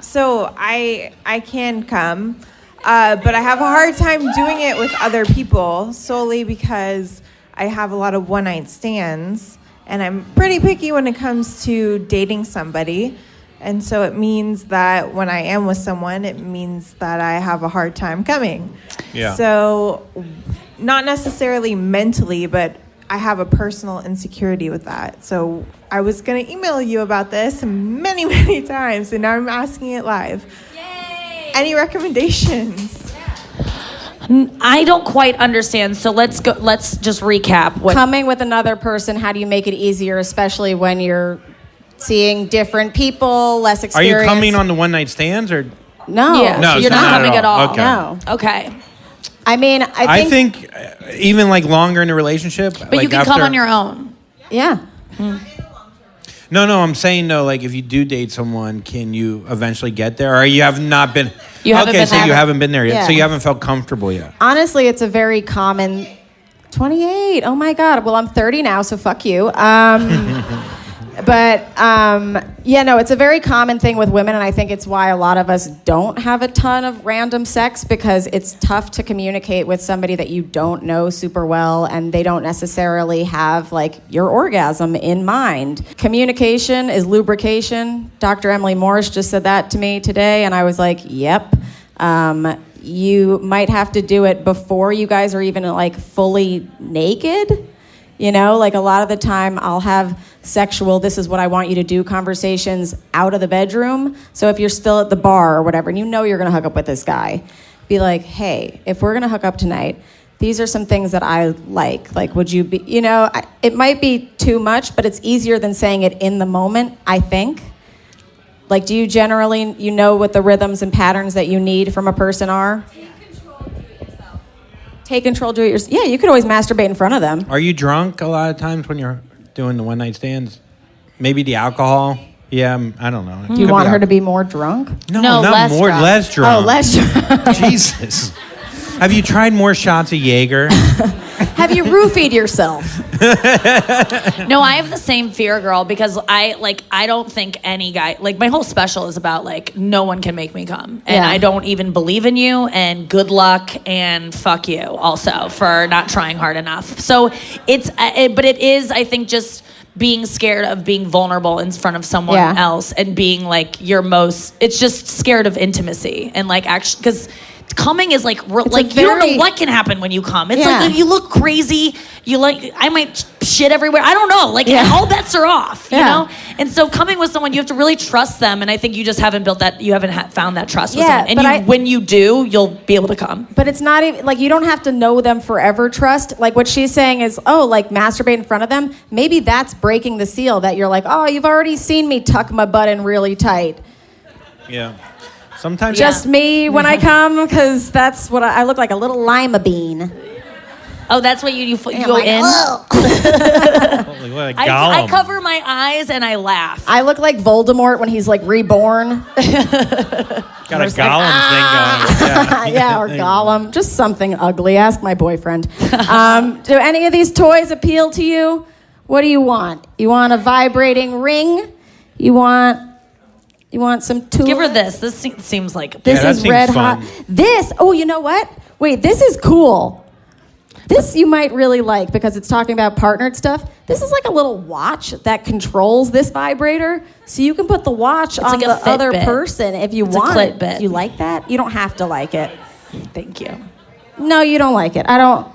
So I can come, but I have a hard time doing it with other people solely because I have a lot of one-night stands, and I'm pretty picky when it comes to dating somebody. And so it means that when I am with someone, it means that I have a hard time coming. Yeah. So not necessarily mentally, but I have a personal insecurity with that. So I was going to email you about this many, many times, and now I'm asking it live. Yay! Any recommendations? I don't quite understand, so let's just recap. Coming with another person, how do you make it easier, especially when you're seeing different people, less Are experience? you coming on the one-night stands or? No. Yeah, No, you're it's not coming at all. Okay. No. Okay. I mean, I think even like longer in a relationship. But you can come on your own. Yeah. No, I'm saying no. Like if you do date someone, can you eventually get there, or you have not been? You haven't okay, been so there. you haven't been there yet. Yeah. So you haven't felt comfortable yet. Honestly, it's a very common... 28. Oh my God. Well, I'm 30 now, so fuck you. But yeah, no, it's a very common thing with women, and I think it's why a lot of us don't have a ton of random sex, because it's tough to communicate with somebody that you don't know super well, and they don't necessarily have like your orgasm in mind. Communication is lubrication. Dr. Emily Morris just said that to me today, and I was like, yep. You might have to do it before you guys are even like fully naked. You know, like a lot of the time I'll have sexual, this is what I want you to do conversations out of the bedroom. So if you're still at the bar or whatever, and you know you're going to hook up with this guy, be like, hey, if we're going to hook up tonight, these are some things that I like. Like, would you be, it might be too much, but it's easier than saying it in the moment, I think. Like, do you generally, what the rhythms and patterns that you need from a person are? Take control, do it yourself. Yeah, you could always masturbate in front of them. Are you drunk a lot of times when you're doing the one night stands? Maybe the alcohol? Yeah, I don't know. Do you want her to be more drunk? No, No, not less more, drunk. less drunk. Oh, less drunk. Jesus. Have you tried more shots of Jaeger? Have you roofied yourself? No, I have the same fear, girl, because I don't think any guy, like, my whole special is about, like, no one can make me come. And Yeah. I don't even believe in you, and good luck, and fuck you also for not trying hard enough. So but it is, I think, just being scared of being vulnerable in front of someone Yeah. else and being, like, it's just scared of intimacy. And, like, actually, because coming is like you don't know what can happen when you come. It's Yeah. like you look crazy. I might shit everywhere. I don't know. Like all bets are off. You Yeah. know. And so coming with someone, you have to really trust them. And I think you just haven't built that. You haven't found that trust with Yeah, someone. And when you do, you'll be able to come. But it's not even, like, you don't have to know them forever, trust. Like, what she's saying is, like, masturbate in front of them. Maybe that's breaking the seal, that you're like, oh, you've already seen me tuck my butt in really tight. Yeah. Sometimes Just me when I come, because that's what I look like, a little lima bean. Oh, that's what you go like, in. Holy, what a I golem. cover my eyes and I laugh. I look like Voldemort when he's, like, reborn. Got a golem thing going. Yeah, or Gollum. Just something ugly. Ask my boyfriend. Do any of these toys appeal to you? What do you want? You want a vibrating ring? You want some tools? Give her this. This seems like This that is seems red fun. hot. This, you know what? Wait, this is cool. This you might really like because it's talking about partnered stuff. This is like a little watch that controls this vibrator. So you can put the watch on like a the other Fitbit. person if you It's a want it. Clitbit. You like that? You don't have to like it. Thank you. No, you don't like it. I don't.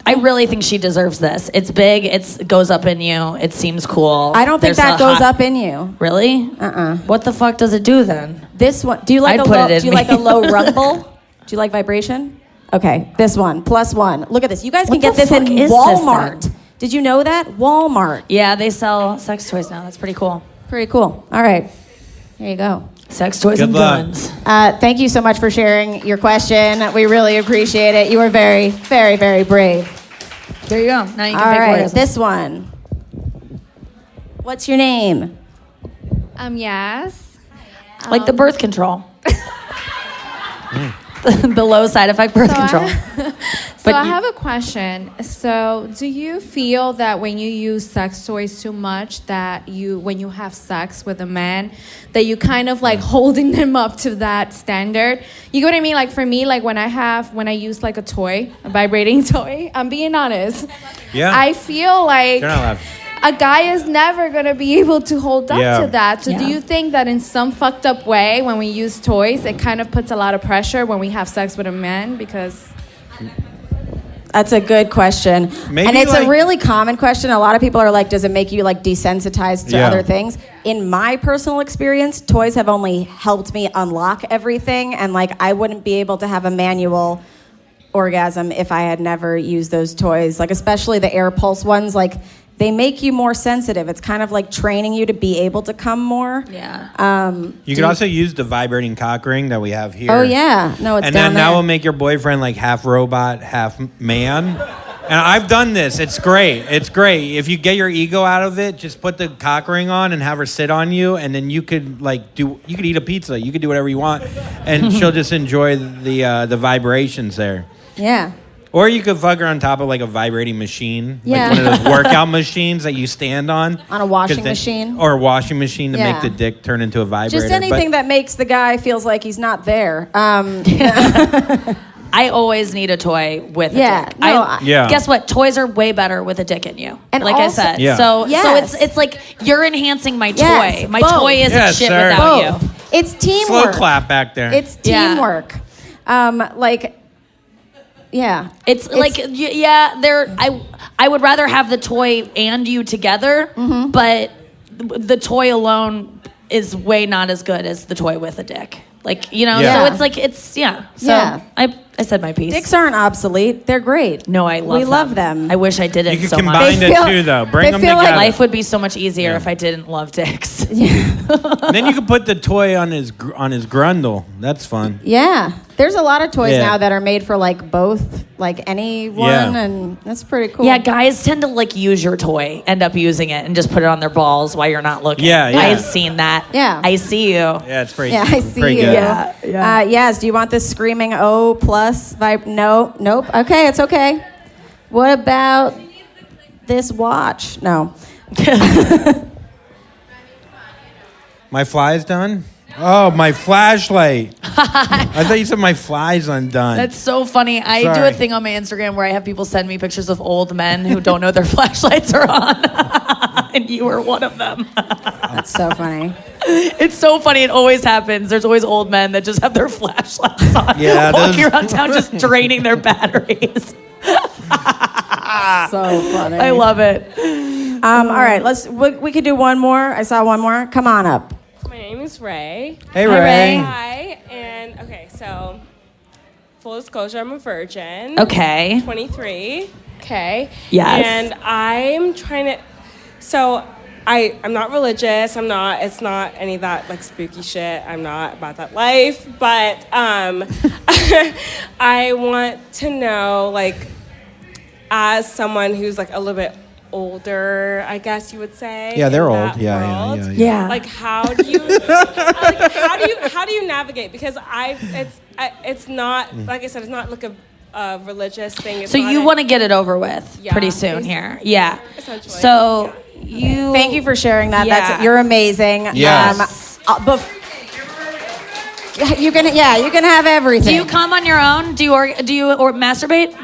I really think she deserves this. It's big. It goes up in you. It seems cool. I don't think There's that a goes hot- up in you. Really? What the fuck does it do then? This one. Do you like I'd a put low? it in Do you like a me. low rumble? Do you like vibration? Okay, this one +1. Look at this. You guys can What get the this in fuck is this Walmart. then? Did you know that? Walmart. Yeah, they sell sex toys now. That's pretty cool. Pretty cool. All right. There you go. Sex toys Good and luck. guns. Thank you so much for sharing your question. We really appreciate it. You were very, very, very brave. There you go. Now you can All pick right, orgasm. this one. What's your name? Yes. Like the birth control. The low side effect birth control. So I have a question. So do you feel that when you use sex toys too much, that when you have sex with a man, that you kind of like holding them up to that standard? You get what I mean? Like for me, like when I use like a toy, a vibrating toy, I'm being honest. Yeah. I feel like You're not allowed. a guy is never going to be able to hold up Yeah. to that. So Yeah. do you think that in some fucked up way, when we use toys, it kind of puts a lot of pressure when we have sex with a man? Because That's a good question. Maybe, and it's like- a really common question. A lot of people are like, does it make you like desensitized to Yeah. other things? In my personal experience, toys have only helped me unlock everything. And like, I wouldn't be able to have a manual orgasm if I had never used those toys. Like, especially the air pulse ones, like they make you more sensitive. It's kind of like training you to be able to come more. Yeah. You could also use the vibrating cock ring that we have here. Oh yeah. No, it's And down then that there. will make your boyfriend like half robot, half man. And I've done this. It's great. It's great. If you get your ego out of it, just put the cock ring on and have her sit on you, and then you could you could eat a pizza. You could do whatever you want, and she'll just enjoy the vibrations there. Yeah. Or you could fuck her on top of like a vibrating machine, Yeah. like one of those workout machines that you stand on. On a washing machine? Or a washing machine to Yeah. make the dick turn into a vibrator. Just anything that makes the guy feels like he's not there. I always need a toy with a Yeah, dick. no, Yeah. Guess what? Toys are way better with a dick in you. And like also- I said. Yeah. So Yes. it's like you're enhancing my Yes, toy. My both. toy isn't Yes, shit sir. without Both. you. It's Slow teamwork. clap back there. It's Yeah. teamwork. Yeah. It's like I would rather have the toy and you together, Mm-hmm. but the toy alone is way not as good as the toy with a dick. Like, Yeah. so it's like So Yeah. I said my piece. Dicks aren't obsolete. They're great. No, I love them. We love them. I wish I didn't You could so much. combine They the feel- two, though. they Bring them feel like together. Life would be so much easier if I didn't love dicks. And then you could put the toy on his grundle. That's fun. Yeah. There's a lot of toys Yeah. now that are made for like both, like anyone, Yeah. and that's pretty cool. Yeah, guys tend to like use your toy, end up using it, and just put it on their balls while you're not looking. Yeah, yeah. I've seen that. Yeah. I see you. Yeah, it's pretty. Yeah, I see pretty you. Good. Yeah. Yes. Do you want this screaming O plus vibe? No. Nope. Okay, it's okay. What about this watch? No. My fly's done? Oh, my flashlight. I thought you said my fly's undone. That's so funny. I do Sorry. a thing on my Instagram where I have people send me pictures of old men who don't know their flashlights are on. And you were one of them. That's so funny. It's so funny. It always happens. There's always old men that just have their flashlights on, Yeah, walking those- around town just draining their batteries. So funny. I love it. All right, we could do one more. I saw one more. Come on up. My name is Ray. Hey, Hi, Ray. Ray. Hi, and okay, so full disclosure, I'm a virgin. Okay. 23. Okay. Yes. And I'm trying to. So I'm not religious. I'm not. It's not any of that like spooky shit. I'm not about that life. But I want to know, like, as someone who's like a little bit older, I guess you would say. Yeah, they're in old. that Yeah. world. Yeah. Like, how do you how do you navigate? Because it's not, like I said, it's not like a religious thing. It's So not you a- want to get it over with Yeah, pretty soon basically. here. Yeah. Essentially. So you. Thank you for sharing that. Yeah. You're amazing. Yes. You can have everything. Do you come on your own? Do you masturbate?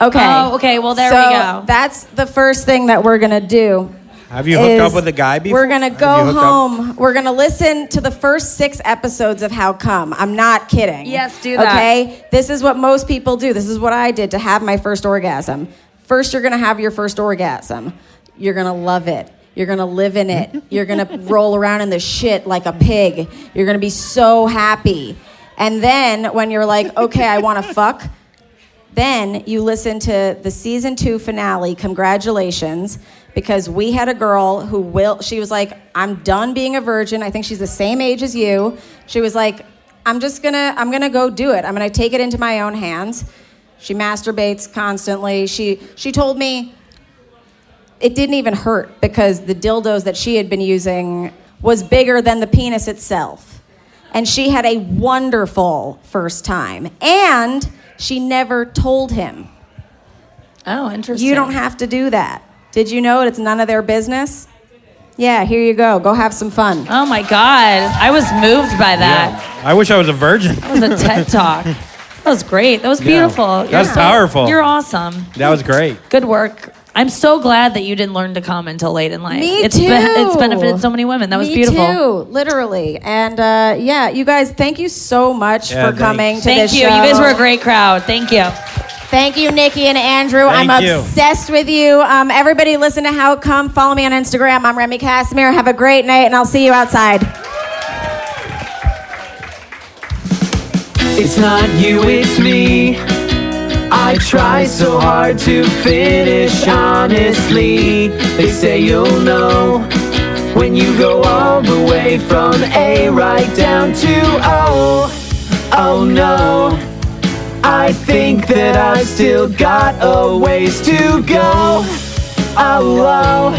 Okay. Oh, okay. Well, there so we go. That's the first thing that we're gonna do. Have you hooked up is with a guy before? We're gonna Have you go hooked up? home. We're gonna listen to the first 6 episodes of How Come. I'm not kidding. Yes, do that. Okay? This is what most people do. This is what I did to have my first orgasm. First, you're gonna have your first orgasm. You're gonna love it. You're gonna live in it. You're gonna roll around in the shit like a pig. You're gonna be so happy. And then when you're like, okay, I wanna fuck, then you listen to the season 2 finale, congratulations, because we had a girl she was like, I'm done being a virgin. I think she's the same age as you. She was like, I'm gonna go do it. I'm gonna take it into my own hands. She masturbates constantly. She told me it didn't even hurt because the dildos that she had been using was bigger than the penis itself. And she had a wonderful first time. And she never told him. Oh, interesting. You don't have to do that. Did you know it's none of their business? Yeah, here you go. Go have some fun. Oh my God. I was moved by that. Yeah. I wish I was a virgin. That was a TED Talk. That was great. That was beautiful. That's powerful. You're awesome. That was great. Good work. I'm so glad that you didn't learn to come until late in life. Me It's too. It's benefited so many women. That was Me beautiful. too, literally. And yeah, you guys, thank you so much Yeah, for coming to Thank this you. show. You guys were a great crowd. Thank you. Thank you, Nikki and Andrew. Thank I'm you. obsessed with you. Everybody listen to How Come. Follow me on Instagram. I'm Remy Casimir. Have a great night, and I'll see you outside. It's not you, it's me. I try so hard to finish honestly. They say you'll know when you go all the way from A right down to O. Oh no, I think that I still got a ways to go. Oh,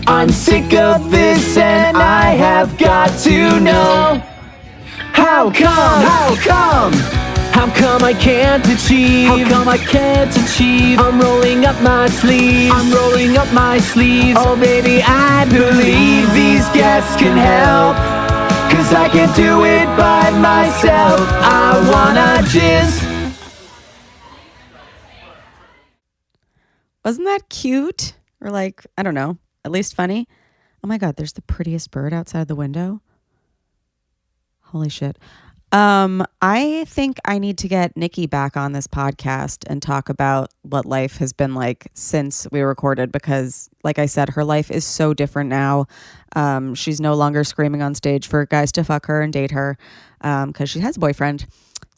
I'm sick of this and I have got to know. How come? How come? How come I can't achieve? How come I can't achieve? I'm rolling up my sleeves. I'm rolling up my sleeves. Oh baby, I believe these guests can help. 'Cause I can't do it by myself. I wanna jizz. Wasn't that cute? Or like, I don't know, at least funny. Oh my God, there's the prettiest bird outside the window. Holy shit. I think I need to get Nikki back on this podcast and talk about what life has been like since we recorded, because like I said, her life is so different now. She's no longer screaming on stage for guys to fuck her and date her, because she has a boyfriend.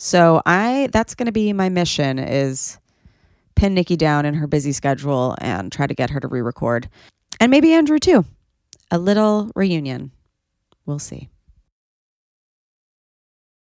So that's going to be my mission, is pin Nikki down in her busy schedule and try to get her to re-record. And maybe Andrew too. A little reunion. We'll see.